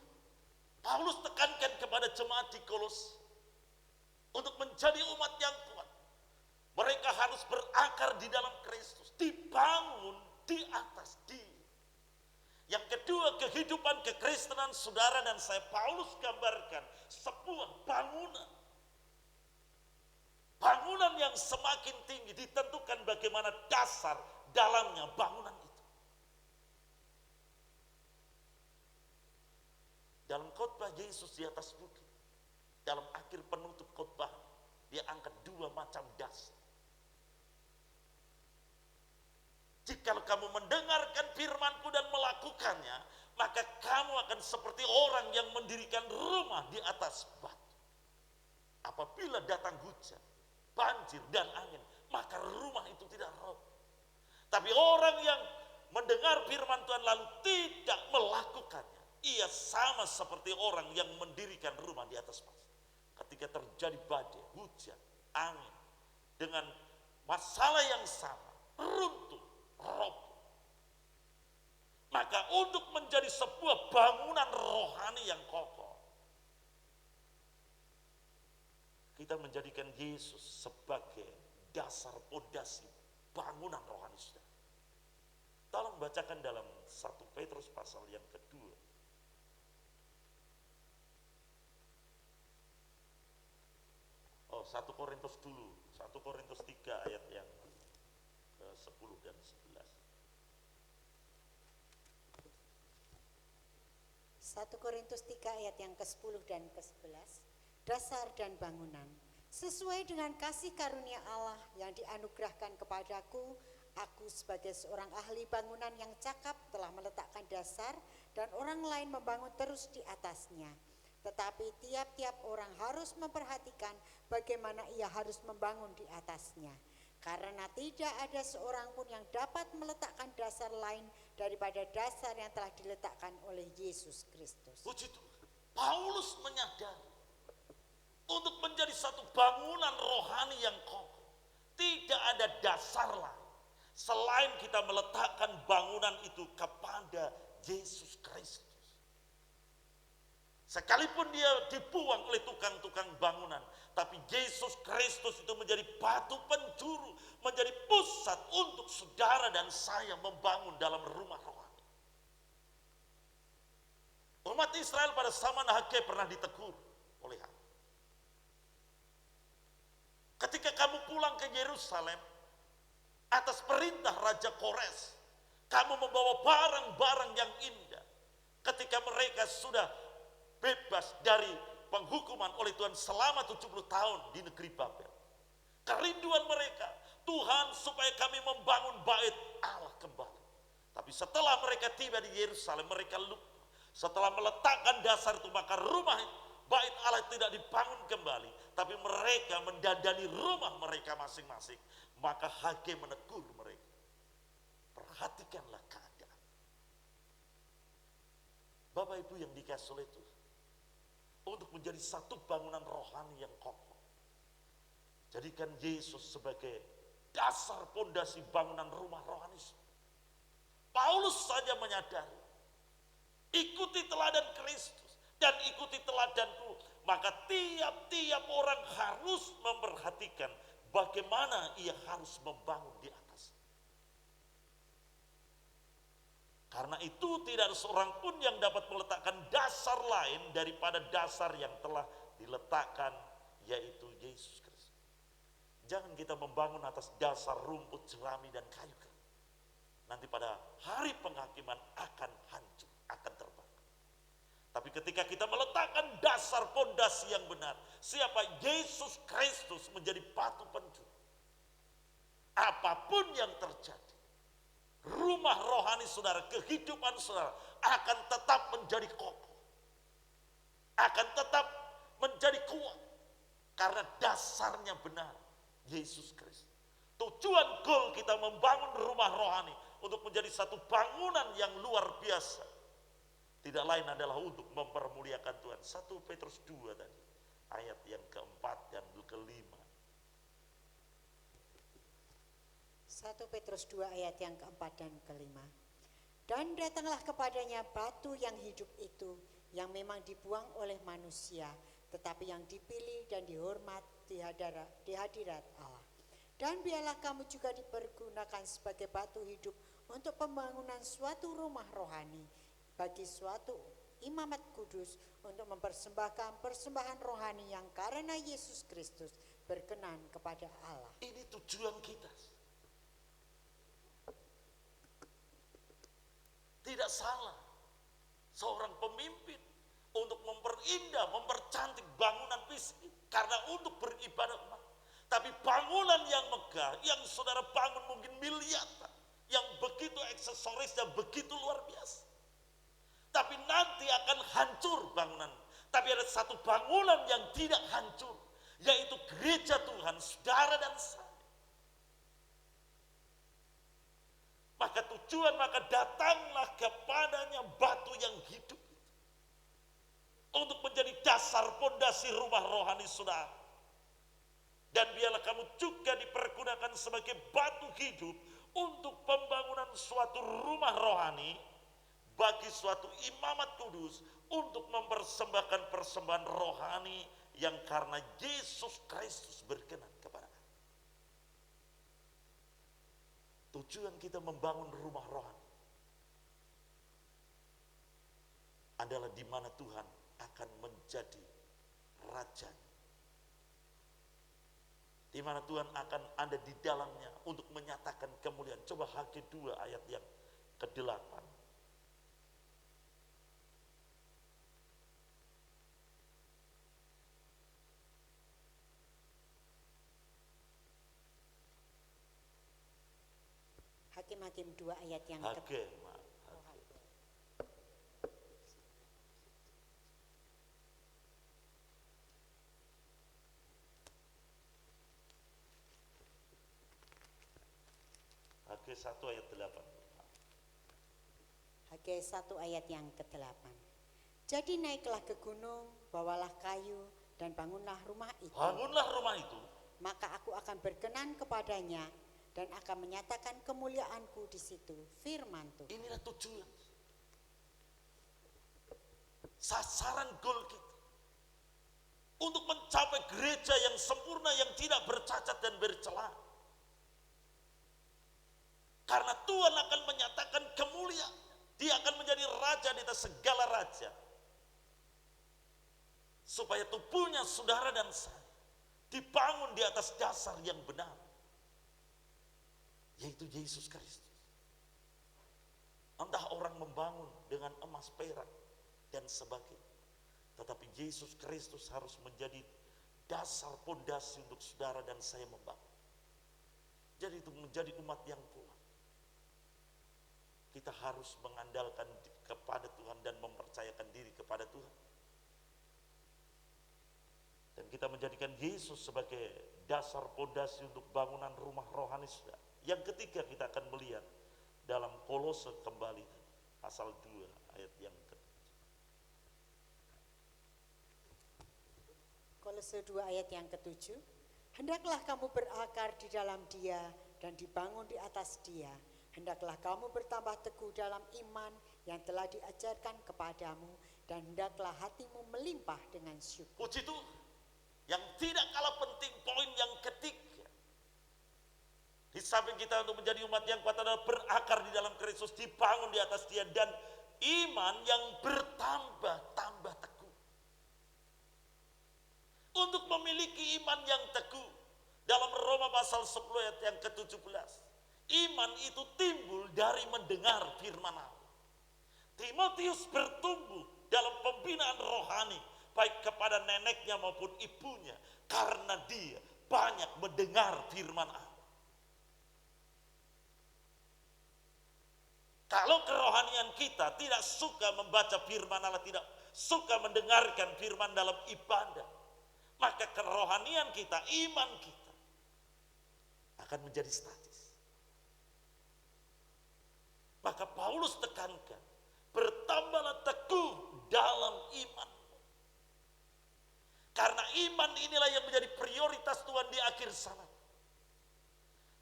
Paulus tekankan kepada jemaat di Kolose untuk menjadi umat yang kuat. Mereka harus berakar di dalam Kristus, dibangun di atas Dia. Yang kedua, kehidupan kekristenan saudara dan saya, Paulus gambarkan sebuah bangunan. Bangunan yang semakin tinggi ditentukan bagaimana dasar dalamnya bangunan itu. Dalam khotbah Yesus di atas bukit, dalam akhir penutup khotbah, dia angkat dua macam dasar. Jikalau kamu mendengarkan firman-Ku dan melakukannya, maka kamu akan seperti orang yang mendirikan rumah di atas batu. Apabila datang hujan, banjir dan angin, maka rumah itu tidak roboh. Tapi orang yang mendengar firman Tuhan lalu tidak melakukannya, ia sama seperti orang yang mendirikan rumah di atas pasir. Ketika terjadi badai, hujan, angin, dengan masalah yang sama, runtuh, roboh. Maka untuk menjadi sebuah bangunan rohani yang kokoh, kita menjadikan Yesus sebagai dasar pondasi bangunan rohani saudara. Tolong bacakan dalam 1 Petrus pasal yang kedua. Oh, 1 Korintus dulu. 1 Korintus 3 ayat yang ke-10 dan 11. 1 Korintus 3 ayat yang ke-10 dan ke-11. Dasar dan bangunan. Sesuai dengan kasih karunia Allah yang dianugerahkan kepadaku, aku sebagai seorang ahli bangunan yang cakap telah meletakkan dasar dan orang lain membangun terus di atasnya. Tetapi tiap-tiap orang harus memperhatikan bagaimana ia harus membangun di atasnya. Karena tidak ada seorang pun yang dapat meletakkan dasar lain daripada dasar yang telah diletakkan oleh Yesus Kristus. Puji Tuhan. Paulus menyadari untuk menjadi satu bangunan rohani yang kokoh, tidak ada dasar lain selain kita meletakkan bangunan itu kepada Yesus Kristus. Sekalipun dia dibuang oleh tukang-tukang bangunan, tapi Yesus Kristus Kristus itu menjadi batu penjuru, menjadi pusat untuk saudara dan saya membangun dalam rumah rohani. Umat Israel pada zaman Hagai pernah ditegur oleh Allah. Ketika kamu pulang ke Yerusalem atas perintah Raja Kores, kamu membawa barang-barang yang indah. Ketika mereka sudah bebas dari penghukuman oleh Tuhan selama 70 tahun di negeri Babel. Kerinduan mereka, Tuhan supaya kami membangun bait Allah kembali. Tapi setelah mereka tiba di Yerusalem, mereka lupa. Setelah meletakkan dasar itu, maka rumah bait Allah tidak dibangun kembali. Tapi mereka mendandani rumah mereka masing-masing. Maka Hagai menegur mereka. Perhatikanlah keadaan. Bapak Ibu yang dikasih oleh Tuhan, untuk menjadi satu bangunan rohani yang kokoh. Jadikan Yesus sebagai dasar pondasi bangunan rumah rohani. Paulus saja menyadari, ikuti teladan Kristus dan ikuti teladanku. Maka tiap-tiap orang harus memperhatikan bagaimana ia harus membangun di atas. Karena itu tidak ada seorang pun yang dapat meletakkan dasar lain daripada dasar yang telah diletakkan, yaitu Yesus Kristus. Jangan kita membangun atas dasar rumput, jerami, dan kayu. Nanti pada hari penghakiman akan hancur, akan terbakar. Tapi ketika kita meletakkan dasar pondasi yang benar, siapa? Yesus Kristus menjadi batu penjuru. Apapun yang terjadi, rumah rohani saudara, kehidupan saudara akan tetap menjadi kokoh. Akan tetap menjadi kuat. Karena dasarnya benar, Yesus Kristus. Tujuan goal kita membangun rumah rohani untuk menjadi satu bangunan yang luar biasa. Tidak lain adalah untuk mempermuliakan Tuhan. 1 Petrus 2 tadi, ayat yang keempat dan kelima. 1 Petrus 2 ayat yang keempat dan kelima. Dan datanglah kepadanya batu yang hidup itu, yang memang dibuang oleh manusia, tetapi yang dipilih dan dihormat di hadirat Allah. Dan biarlah kamu juga dipergunakan sebagai batu hidup untuk pembangunan suatu rumah rohani, bagi suatu imamat kudus, untuk mempersembahkan persembahan rohani yang karena Yesus Kristus berkenan kepada Allah. Ini tujuan kita. Tidak salah seorang pemimpin untuk memperindah, mempercantik bangunan fisik karena untuk beribadah umat. Tapi bangunan yang megah, yang saudara bangun mungkin miliaran, yang begitu aksesorisnya begitu luar biasa. Tapi nanti akan hancur bangunan. Tapi ada satu bangunan yang tidak hancur, yaitu gereja Tuhan, saudara dan saya. Maka datanglah kepadanya batu yang hidup untuk menjadi dasar pondasi rumah rohani saudara. Dan biarlah kamu juga dipergunakan sebagai batu hidup untuk pembangunan suatu rumah rohani, bagi suatu imamat kudus, untuk mempersembahkan persembahan rohani yang karena Yesus Kristus berkenan kepada Allah. Tujuan kita membangun rumah rohani adalah di mana Tuhan akan menjadi raja, di mana Tuhan akan ada di dalamnya untuk menyatakan kemuliaan. Coba Hagai 2 ayat yang ke-8. Hakim 2 ayat yang Hagai. Hagai 1 ayat 8. Hagai 1 ayat yang ke-8. Jadi naiklah ke gunung, bawalah kayu, dan bangunlah rumah itu. Bangunlah rumah itu. Maka aku akan berkenan kepadanya dan akan menyatakan kemuliaanku di situ. Firman Tuhan. Inilah tujuan. Sasaran goal kita. Untuk mencapai mencapai gereja yang sempurna, yang tidak bercacat dan bercela. Karena Tuhan akan menyatakan kemuliaan. Dia akan menjadi raja di atas segala raja. Supaya tubuhnya saudara dan saya dibangun di atas dasar yang benar, yaitu Yesus Kristus. Entah orang membangun dengan emas, perak, dan sebagainya, tetapi Yesus Kristus harus menjadi dasar pondasi untuk saudara dan saya membangun. Jadi itu menjadi umat yang kuat, kita harus mengandalkan kepada Tuhan dan mempercayakan diri kepada Tuhan. Dan kita menjadikan Yesus sebagai dasar pondasi untuk bangunan rumah rohani saudara. Yang ketiga kita akan melihat dalam Kolose kembali pasal 2 ayat yang ke-7. Kolose 2 ayat yang ke-7. Hendaklah kamu berakar di dalam Dia dan dibangun di atas Dia. Hendaklah kamu bertambah teguh dalam iman yang telah diajarkan kepadamu, dan hendaklah hatimu melimpah dengan syukur. Puji Tuhan. Yang tidak kalah penting, poin yang ketiga, di samping kita untuk menjadi umat yang kuat adalah berakar di dalam Kristus, dibangun di atas Dia, dan iman yang bertambah teguh. Untuk memiliki iman yang teguh, dalam Roma pasal 10 ayat yang ke-17, iman itu timbul dari mendengar firman Allah. Timotius bertumbuh dalam pembinaan rohani, baik kepada neneknya maupun ibunya, karena dia banyak mendengar firman Allah. Kalau kerohanian kita tidak suka membaca firman Allah, tidak suka mendengarkan firman dalam ibadah, maka kerohanian kita, iman kita akan menjadi statis. Maka Paulus tekankan, bertambahlah teguh dalam iman. Karena iman inilah yang menjadi prioritas Tuhan di akhir zaman.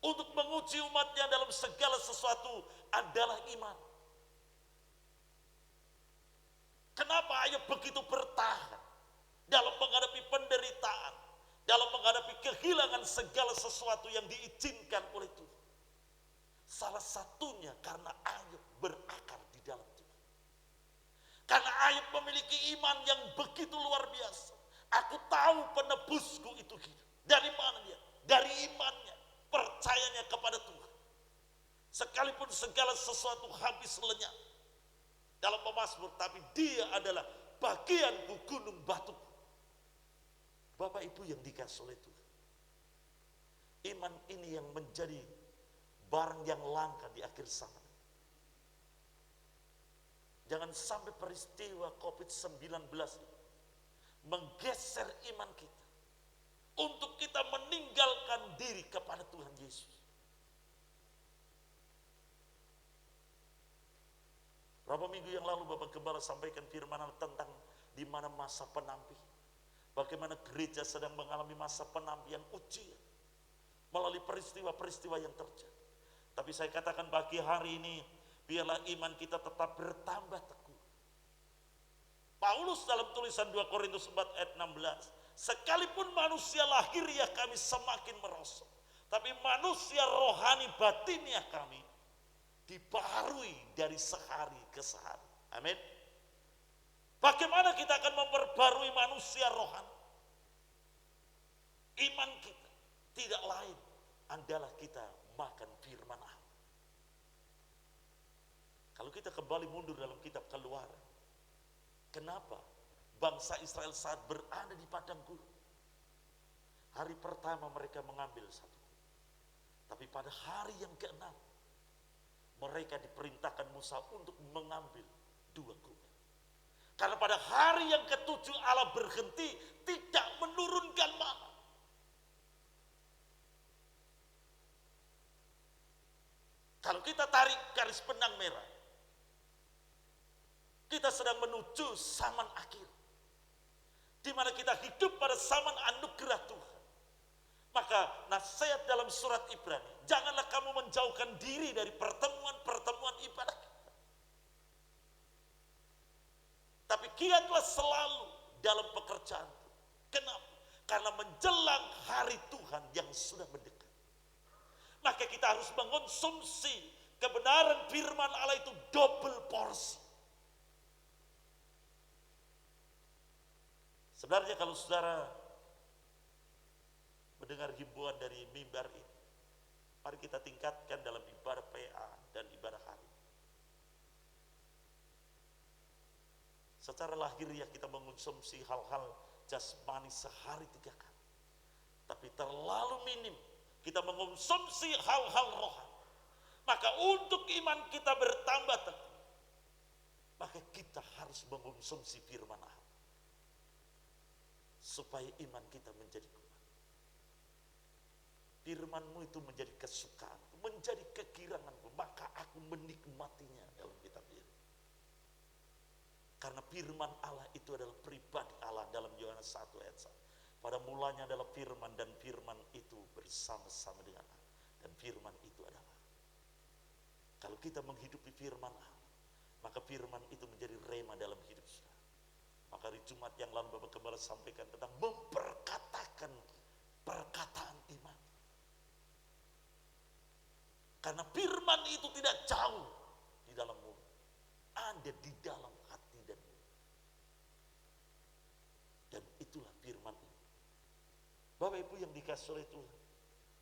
Untuk menguji umatnya dalam segala sesuatu adalah iman. Kenapa Ayub begitu bertahan dalam menghadapi penderitaan, dalam menghadapi kehilangan segala sesuatu yang diizinkan oleh Tuhan? Salah satunya karena Ayub berakar di dalam Tuhan. Karena Ayub memiliki iman yang begitu luar biasa. Aku tahu penebusku itu hidup. Dari mana dia? Dari imannya, percayanya kepada Tuhan. Sekalipun segala sesuatu habis lenyap dalam pemazmur, tapi dia adalah bagianku, gunung batuku. Bapak Ibu yang dikasih oleh Tuhan, iman ini yang menjadi barang yang langka di akhir zaman. Jangan sampai peristiwa COVID-19 ini menggeser iman kita untuk kita meninggalkan diri kepada Tuhan Yesus. Berapa minggu yang lalu Bapak Gembala sampaikan firman Allah tentang di mana masa penampi. Bagaimana gereja sedang mengalami masa penampian ujian melalui peristiwa-peristiwa yang terjadi. Tapi saya katakan pagi hari ini, biarlah iman kita tetap bertambah teguh. Paulus dalam tulisan 2 Korintus 4 ayat 16, sekalipun manusia lahiriah kami semakin merosot, tapi manusia rohani batiniah kami dibaharui dari sehari ke sehari. Amin. Bagaimana kita akan memperbarui manusia rohani? Iman kita tidak lain adalah kita makan firman Allah. Kalau kita kembali mundur dalam kitab Keluaran, kenapa bangsa Israel saat berada di padang gurun, hari pertama mereka mengambil satu kuda, tapi pada hari yang ke-6 mereka diperintahkan Musa untuk mengambil 2 kuda. Karena pada hari yang ke-7 Allah berhenti, tidak menurunkan mana. Kalau kita tarik garis benang merah, kita sedang menuju zaman akhir, di mana kita hidup pada zaman anugerah Tuhan. Maka nasihat dalam surat Ibrani, janganlah kamu menjauhkan diri dari pertemuan-pertemuan ibadah kita, tapi giatlah selalu dalam pekerjaan. Kenapa? Karena menjelang hari Tuhan yang sudah mendekat. Maka kita harus mengonsumsi kebenaran firman Allah itu double porsi. Sebenarnya kalau saudara mendengar himbauan dari mimbar ini, mari kita tingkatkan dalam ibadah PA dan ibadah hari. Secara lahiriah kita mengonsumsi hal-hal jasmani sehari 3 kali. Tapi terlalu minim kita mengonsumsi hal-hal rohani. Maka untuk iman kita bertambah teguh, maka kita harus mengonsumsi firman Allah. Supaya iman kita menjadi kuat. Firman-Mu itu menjadi kesukaan, menjadi kegiranganku, maka aku menikmatinya dalam kitab ini. Karena firman Allah itu adalah pribadi Allah dalam Yohanes 1 ayat 1. Pada mulanya adalah firman dan firman itu bersama-sama dengan Allah. Dan firman itu adalah Allah. Kalau kita menghidupi firman Allah, maka firman itu menjadi rema dalam hidup kita. Maka di Jumat yang lalu Bapak Gembala sampaikan tentang memperkatakan perkataan iman. Karena firman itu tidak jauh di dalam mulut, ada di dalam hati dan mulut. Dan itulah firman itu. Bapak Ibu yang dikasihi oleh Tuhan,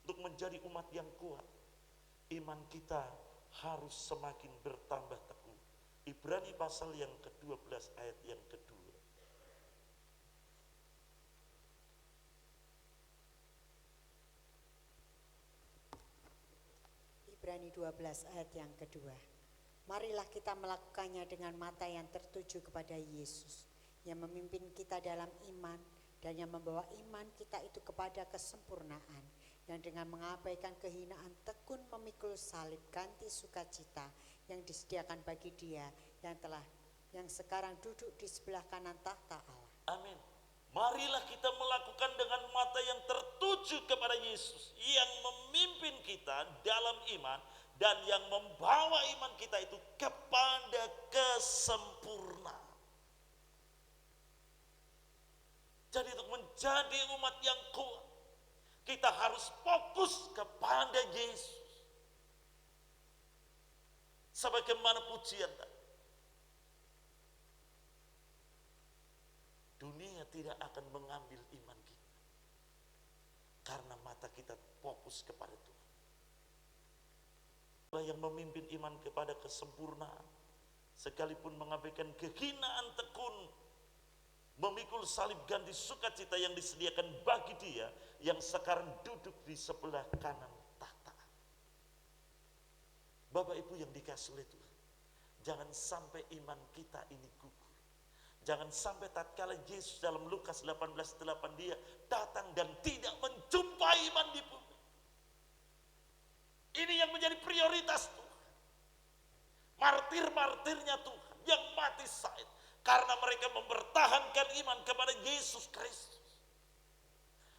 untuk menjadi umat yang kuat, iman kita harus semakin bertambah teguh. Ibrani pasal yang ke-12 ayat yang kedua. Ibrani 12 ayat yang kedua. Marilah kita melakukannya dengan mata yang tertuju kepada Yesus, yang memimpin kita dalam iman dan yang membawa iman kita itu kepada kesempurnaan, yang dengan mengabaikan kehinaan tekun memikul salib ganti sukacita yang disediakan bagi Dia yang sekarang duduk di sebelah kanan tahta Allah. Amin. Marilah kita melakukan dengan mata yang tertuju kepada Yesus yang memimpin kita dalam iman dan yang membawa iman kita itu kepada kesempurnaan. Jadi untuk menjadi umat yang kuat, kita harus fokus kepada Yesus. Sebagaimana pujian tadi. Dunia tidak akan mengambil iman kita. Karena mata kita fokus kepada Tuhan. Allah yang memimpin iman kepada kesempurnaan. Sekalipun mengabaikan kehinaan tekun. Memikul salib ganti sukacita yang disediakan bagi Dia. Yang sekarang duduk di sebelah kanan tahta. Bapak Ibu yang dikasihi oleh Tuhan. Jangan sampai iman kita ini gugur. Jangan sampai tatkala Yesus dalam Lukas 18:8 Dia datang dan tidak menjumpai iman di bumi. Ini yang menjadi prioritas Tuhan. Martir-martirnya Tuhan yang mati syahid karena mereka mempertahankan iman kepada Yesus Kristus.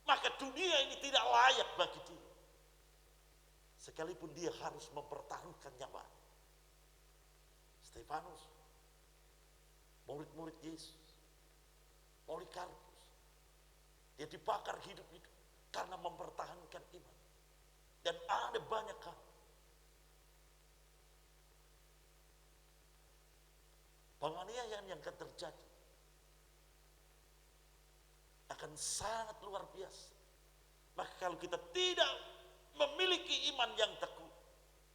Maka dunia ini tidak layak bagi Dia. Sekalipun dia harus mempertaruhkan nyawa. Stefanus, murid-murid Yesus, Polikarpus, dia dibakar hidup-hidup karena mempertahankan iman. Dan ada banyak hal. Penganiayaan yang akan terjadi akan sangat luar biasa. Maka kalau kita tidak memiliki iman yang teguh,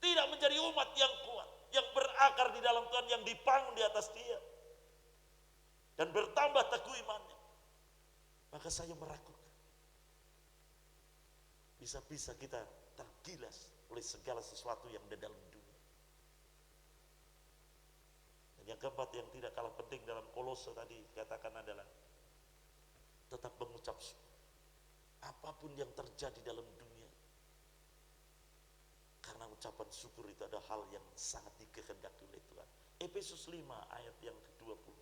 tidak menjadi umat yang kuat, yang berakar di dalam Tuhan, yang dibangun di atas Dia, dan bertambah teguh imannya, maka saya meragukan. Bisa-bisa kita tergilas oleh segala sesuatu yang ada dalam dunia. Dan yang keempat yang tidak kalah penting dalam Kolose tadi katakan adalah tetap mengucap syukur. Apapun yang terjadi dalam dunia, karena ucapan syukur itu ada hal yang sangat dikehendaki oleh Tuhan. Efesus 5 ayat yang ke-20.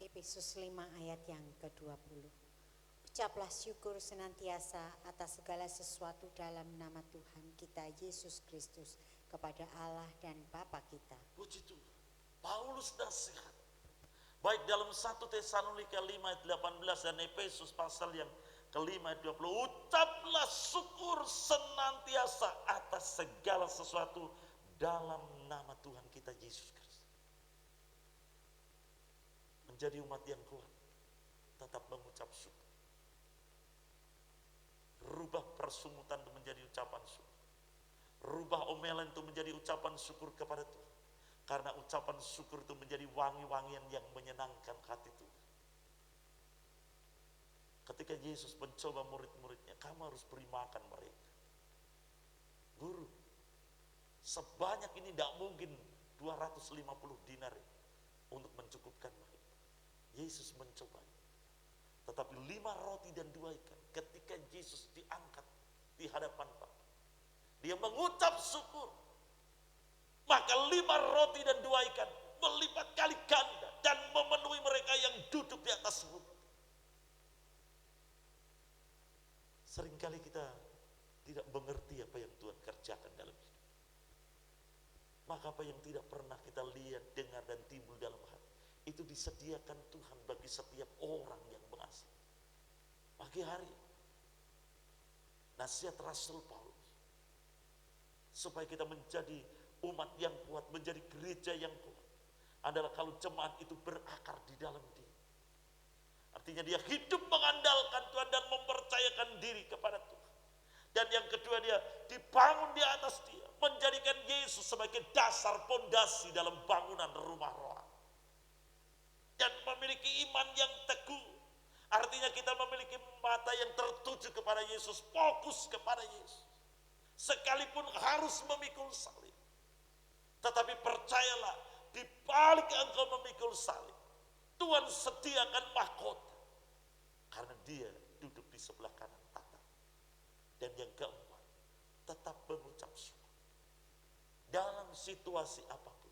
Efesus 5 ayat yang ke-20. Ucaplah syukur senantiasa atas segala sesuatu dalam nama Tuhan kita Yesus Kristus kepada Allah dan Bapa kita. Puji Tuhan. Paulus nasihat. Baik dalam 1 Tesalonika 5 ayat 18 dan Efesus pasal yang ke-5 ayat 20. Ucaplah syukur senantiasa atas segala sesuatu dalam nama Tuhan kita Yesus Kristus. Menjadi umat yang kuat, tetap mengucap syukur. Rubah persungutan itu menjadi ucapan syukur. Rubah omelan itu menjadi ucapan syukur kepada Tuhan. Karena ucapan syukur itu menjadi wangi-wangian yang menyenangkan hati Tuhan. Ketika Yesus mencoba murid-muridnya, kamu harus beri makan mereka. Guru, sebanyak ini tidak mungkin 250 dinar untuk mencukupkan mereka. Yesus mencoba. Tetapi 5 roti dan 2 ikan, ketika Yesus diangkat di hadapan Bapa, dia mengucap syukur. Maka 5 roti dan 2 ikan melipat kali ganda dan memenuhi mereka yang duduk di atas bumi. Seringkali kita tidak mengerti apa yang Tuhan kerjakan dalam hidup. Maka apa yang tidak pernah kita lihat, dengar, dan timbul dalam hati, itu disediakan Tuhan bagi setiap orang yang mengasihi. Pagi hari, nasihat Rasul Paulus, supaya kita menjadi umat yang kuat, menjadi gereja yang kuat, adalah kalau jemaat itu berakar di dalam dia. Artinya dia hidup mengandalkan Tuhan dan mempercayakan diri kepada Tuhan. Dan yang kedua, dia dibangun di atas dia, menjadikan Yesus sebagai dasar pondasi dalam bangunan rumah rohani. Dan memiliki iman yang teguh. Artinya kita memiliki mata yang tertuju kepada Yesus, fokus kepada Yesus. Sekalipun harus memikul salib. Tetapi percayalah, di balik engkau memikul salib, Tuhan sediakan mahkota. Karena dia duduk di sebelah kanan tata. Dan yang keempat, tetap mengucap syukur. Dalam situasi apapun.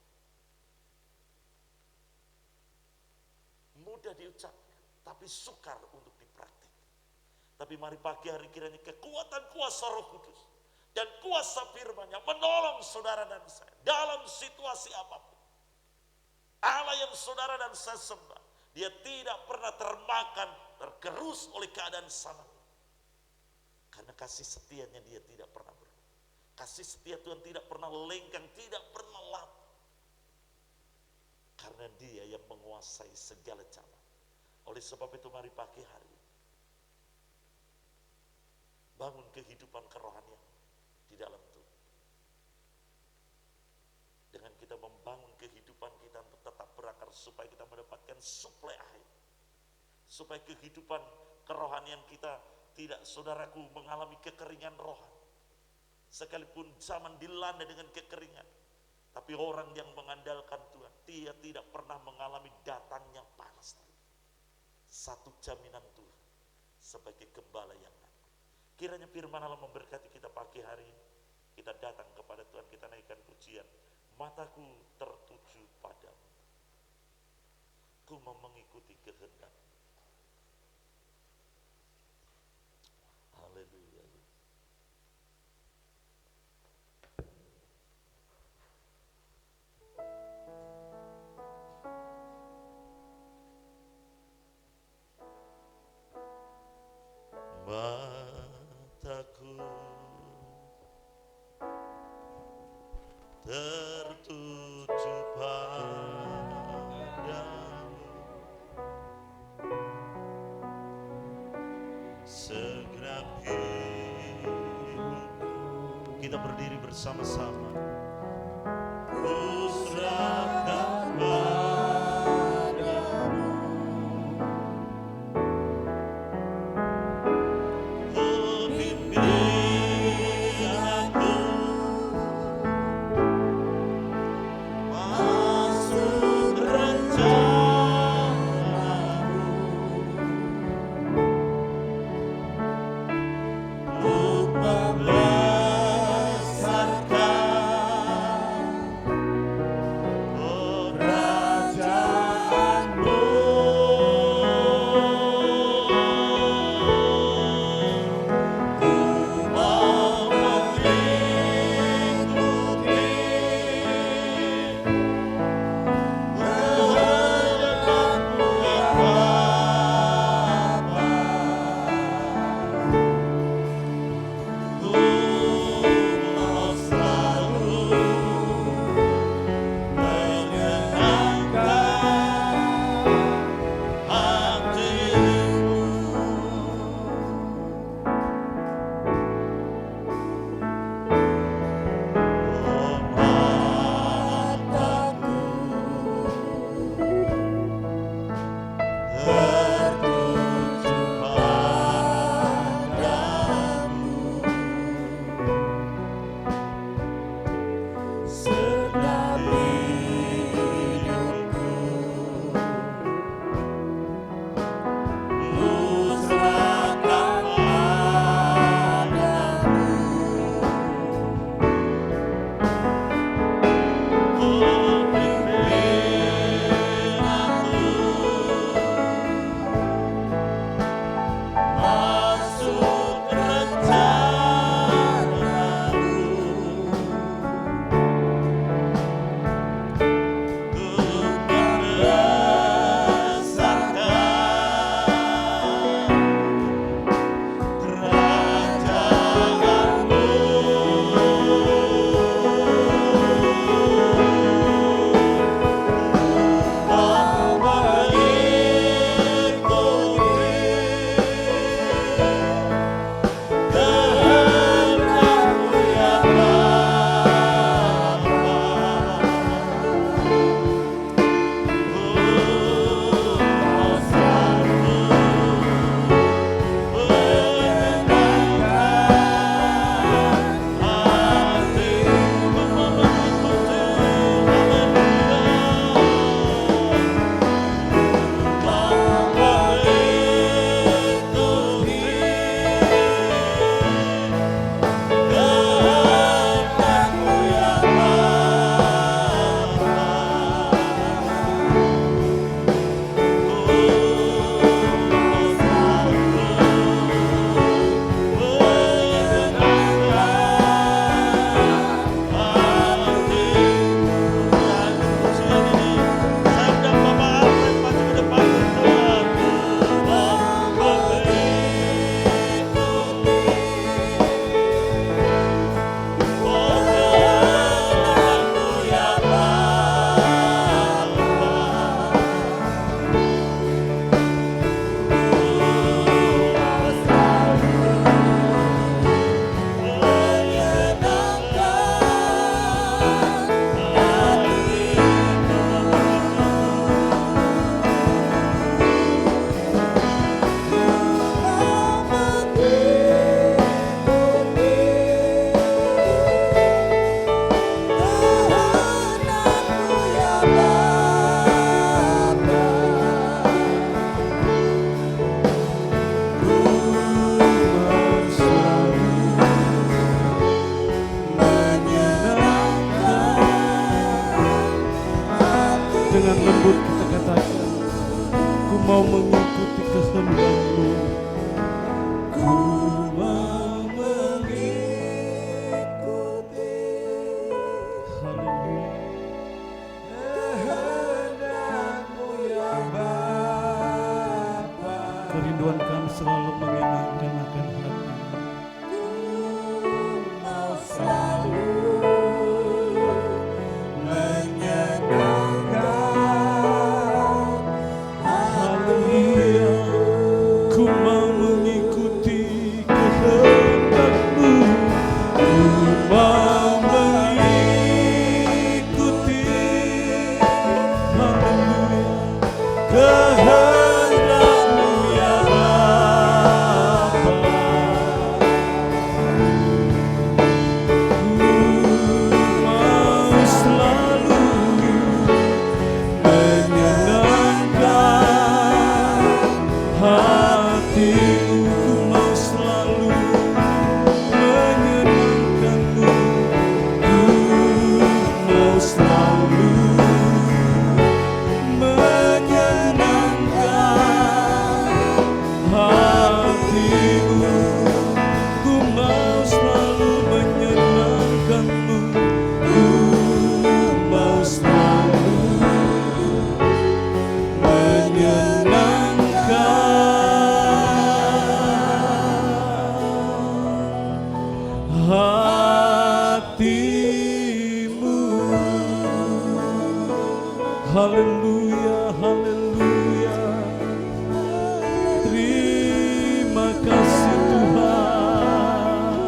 Mudah diucapkan, tapi sukar untuk dipraktikkan. Tapi mari pagi hari kiranya kekuatan kuasa Roh Kudus dan kuasa firman-Nya menolong saudara dan saya dalam situasi apapun. Allah yang saudara dan saya sembah, dia tidak pernah termakan, tergerus oleh keadaan sana. Karena kasih setianya dia tidak pernah berubah. Kasih setia Tuhan tidak pernah lengkang, tidak pernah lapar. Karena dia yang menguasai segala zaman. Oleh sebab itu mari pagi hari bangun kehidupan kerohanian di dalam Tuhan. Dengan kita membangun kehidupan kita untuk tetap berakar supaya kita mendapatkan suplai air. Supaya kehidupan kerohanian kita tidak, saudaraku, mengalami kekeringan rohani. Sekalipun zaman dilanda dengan kekeringan, tapi orang yang mengandalkan Tuhan, dia tidak pernah mengalami datangnya panas. Satu jaminan Tuhan sebagai gembala yang angkuh. Kiranya firman Allah memberkati kita pagi hari ini. Kita datang kepada Tuhan, kita naikkan pujian. Mataku tertuju padamu, ku mau mengikuti kehendak. Haleluya. Mataku tertuju padamu, segenap hidupku. Kita berdiri bersama-sama. Ku serahkan padamu, pimpin aku masuk rencanamu, untuk membesarkan dengan lembut kita katakan, ku mau mengikuti kehendak-Mu. Ku mau mengikuti. Haleluya. Kehendak-Mu ya Bapa. Kerinduan kami selalu menyenangkan akan hati. Ku mau selalu haleluya, haleluya. Terima kasih Tuhan.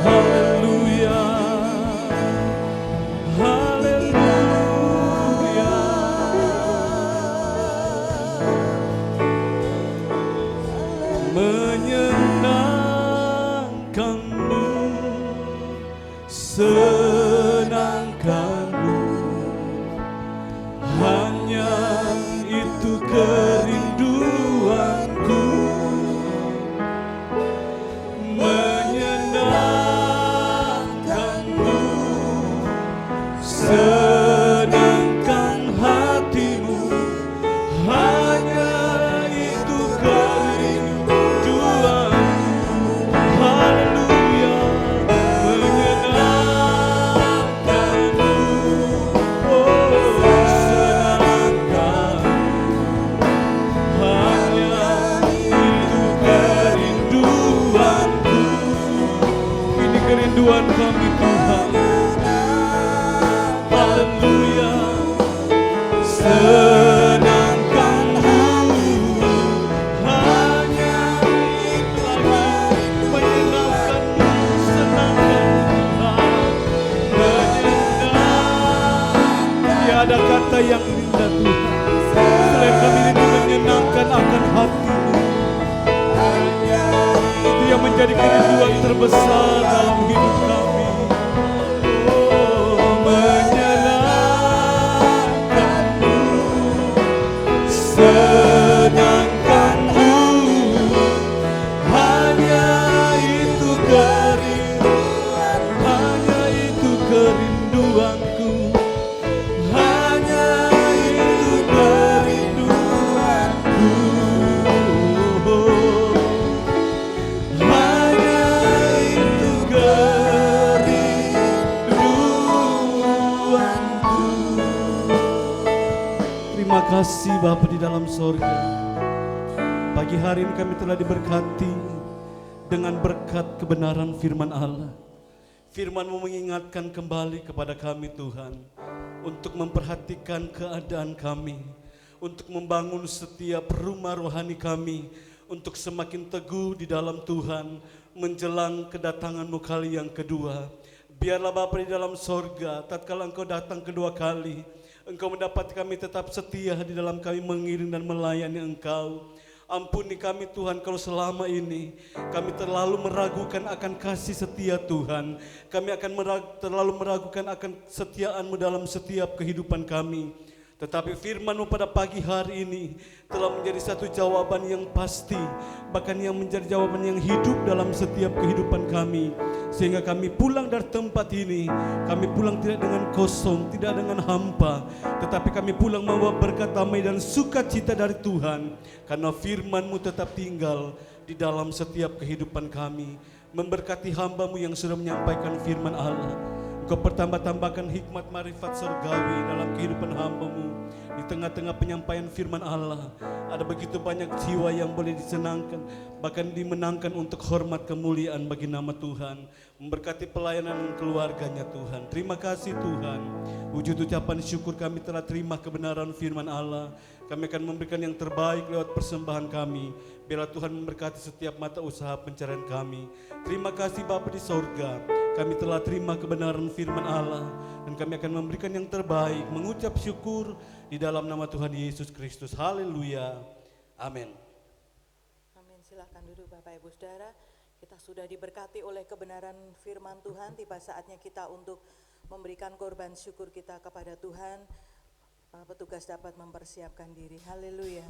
Haleluya, haleluya. Menyenangkanmu, senangkanmu, hanya itu kerinduanku. Menyenangkanmu, senangkan hatimu, hanya itu kerinduanku. Haleluya, menyenangkanmu, oh senangkanmu, hanya itu kerinduanku. Ini kerinduan kami Tuhan. Haleluya, senangkanmu, hanya itu menyenangkanmu, senangkan Tuhan, menyenangkan. Tiada kata yang indah Tuhan selain kami ini menyenangkan akan hati-Mu. Itu yang menjadi kerinduan terbesar dalam hidup kami. Oh, menyenangkanmu, senangkanmu, hanya itu kerinduan, hanya itu kerinduanku, hanya itu kerinduanku. Hanya itu kerinduanku. Terima kasih Bapa di dalam sorga. Pagi hari ini kami telah diberkati dengan berkat kebenaran firman Allah. Firman-Mu mengingatkan kembali kepada kami Tuhan, untuk memperhatikan keadaan kami, untuk membangun setiap rumah rohani kami, untuk semakin teguh di dalam Tuhan, menjelang kedatangan-Mu kali yang kedua. Biarlah Bapa di dalam sorga, tatkala Engkau datang kedua kali, Engkau mendapat kami tetap setia di dalam kami mengiring dan melayani Engkau. Ampuni kami Tuhan kalau selama ini kami terlalu meragukan akan kasih setia Tuhan. Kami akan terlalu meragukan akan kesetiaan-Mu dalam setiap kehidupan kami. Tetapi firman-Mu pada pagi hari ini telah menjadi satu jawaban yang pasti, bahkan yang menjadi jawaban yang hidup dalam setiap kehidupan kami. sehingga kami pulang dari tempat ini, kami pulang tidak dengan kosong, tidak dengan hampa, tetapi kami pulang membawa berkat damai dan sukacita dari Tuhan, karena firman-Mu tetap tinggal di dalam setiap kehidupan kami. Memberkati hamba-Mu yang sudah menyampaikan firman Allah. Engkau pertambah-tambahkan hikmat marifat surgawi dalam kehidupan hamba-Mu. Di tengah-tengah penyampaian firman Allah, ada begitu banyak jiwa yang boleh disenangkan, bahkan dimenangkan untuk hormat kemuliaan bagi nama Tuhan. Memberkati pelayanan keluarganya Tuhan. Terima kasih Tuhan. Wujud ucapan syukur kami telah terima kebenaran firman Allah. Kami akan memberikan yang terbaik lewat persembahan kami. Biarlah Tuhan memberkati setiap mata usaha pencarian kami. Terima kasih Bapa di sorga. Kami telah terima kebenaran firman Allah, dan kami akan memberikan yang terbaik, mengucap syukur di dalam nama Tuhan Yesus Kristus. Haleluya. Amin. Amin. Silakan duduk Bapak Ibu Saudara. Kita sudah diberkati oleh kebenaran firman Tuhan. Tiba saatnya kita untuk memberikan korban syukur kita kepada Tuhan. Petugas dapat mempersiapkan diri. Haleluya.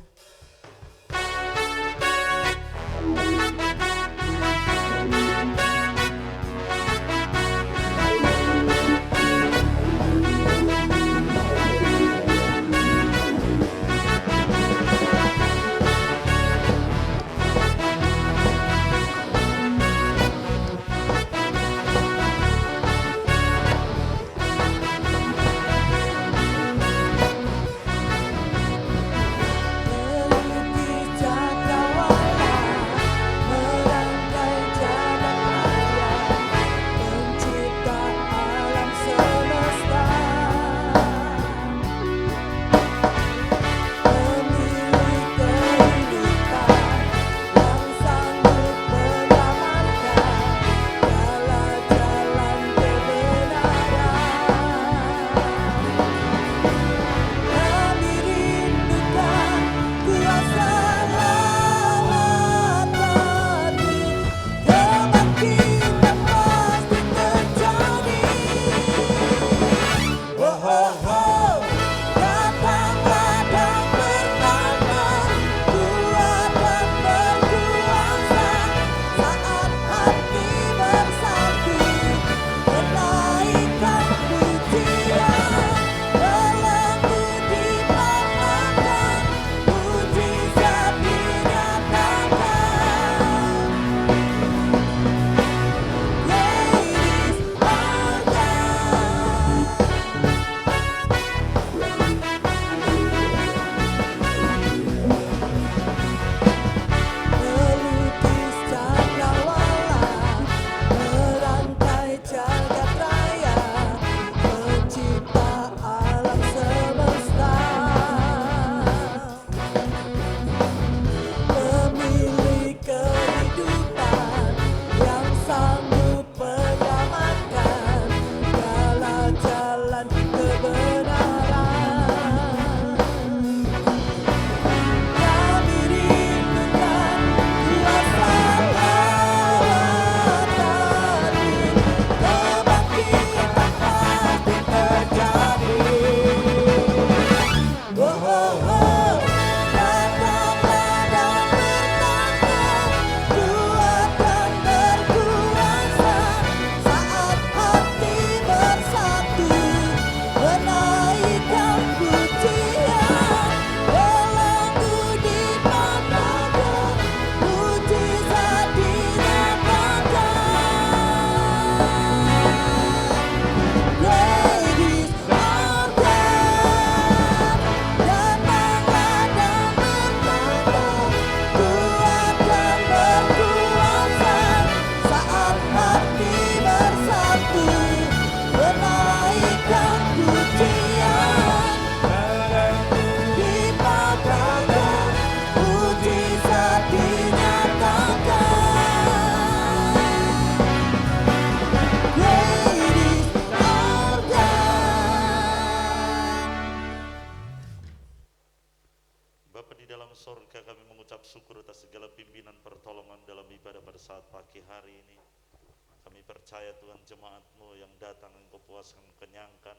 percaya Tuhan jemaat-Mu yang datang Engkau puaskan, kenyangkan,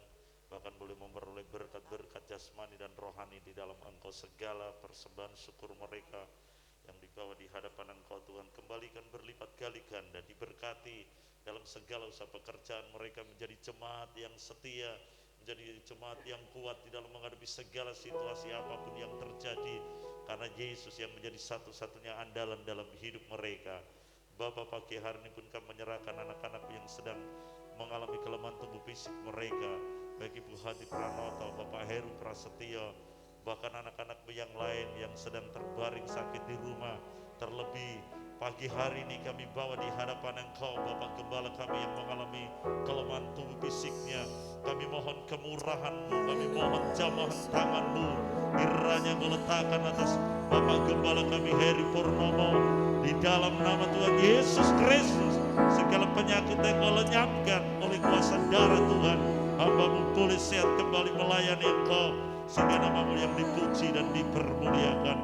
bahkan boleh memperoleh berkat-berkat jasmani dan rohani di dalam Engkau. Segala persembahan syukur mereka yang dibawa di hadapan Engkau Tuhan, kembalikan berlipat kali ganda, diberkati dalam segala usaha pekerjaan mereka, menjadi jemaat yang setia, menjadi jemaat yang kuat di dalam menghadapi segala situasi apapun yang terjadi, karena Yesus yang menjadi satu-satunya andalan dalam hidup mereka. Bapa, pagi hari ini pun kami menyerahkan anak-anak yang sedang mengalami kelemahan tubuh fisik mereka, baik Ibu Hadi Pranoto, Bapak Heru Prasetyo, bahkan anak-anak yang lain yang sedang terbaring sakit di rumah. Terlebih pagi hari ini kami bawa di hadapan Engkau, Bapak Gembala kami yang mengalami kelemahan tubuh fisiknya. Kami mohon kemurahan-Mu, kami mohon jamahan tangan-Mu, kiranya Engkau letakkan atas Bapak Gembala kami Heri Purnomo, di dalam nama Tuhan Yesus Kristus. Segala penyakit yang Engkau lenyapkan oleh kuasa darah Tuhan, hamba-Mu boleh sehat kembali melayani Engkau, sehingga nama-Mu yang dipuji dan dipermuliakan.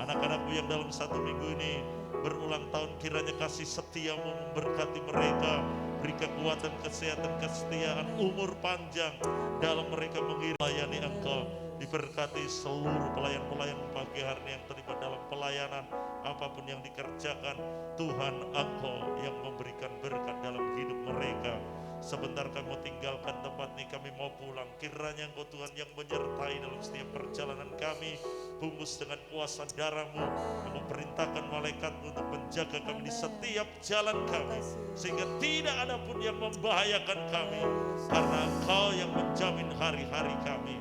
Anak-anak-Mu yang dalam satu minggu ini berulang tahun, kiranya kasih setia-Mu memberkati mereka, beri kekuatan, kesehatan, kesetiaan, umur panjang dalam mereka melayani Engkau. Diberkati seluruh pelayan-pelayan pagi hari ini yang terlibat dalam pelayanan, apapun yang dikerjakan, Tuhan Engkau yang memberikan berkat dalam hidup mereka. Sebentar kami mau tinggalkan tempat ini, kami mau pulang, kiranya Engkau Tuhan yang menyertai dalam setiap perjalanan kami, bungkus dengan kuasa darah-Mu, Engkau perintahkan malaikat-Mu untuk menjaga kami di setiap jalan kami, sehingga tidak ada pun yang membahayakan kami, karena Engkau yang menjamin hari-hari kami.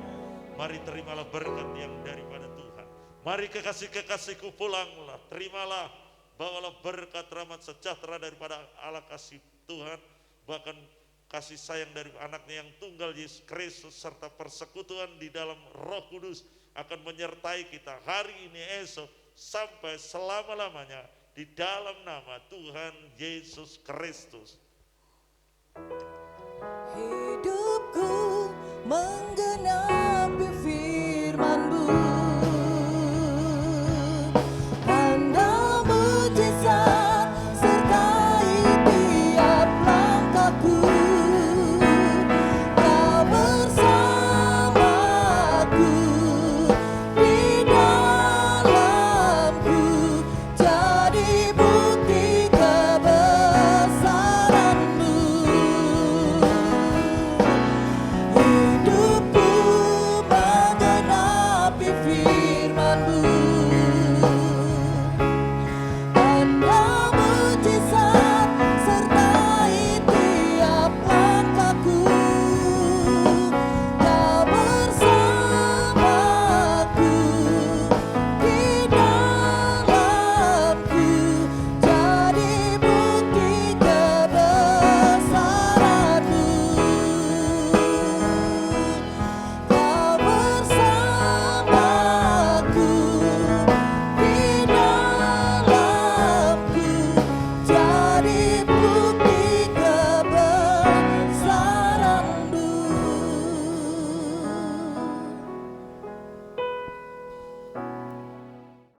Mari terimalah berkat yang daripada Tuhan. Mari kekasih-kekasihku pulanglah, terimalah, bawalah berkat, rahmat, sejahtera daripada Allah kasih Tuhan, bahkan kasih sayang dari anaknya yang tunggal Yesus Kristus, serta persekutuan di dalam Roh Kudus akan menyertai kita hari ini, esok, sampai selama-lamanya, di dalam nama Tuhan Yesus Kristus.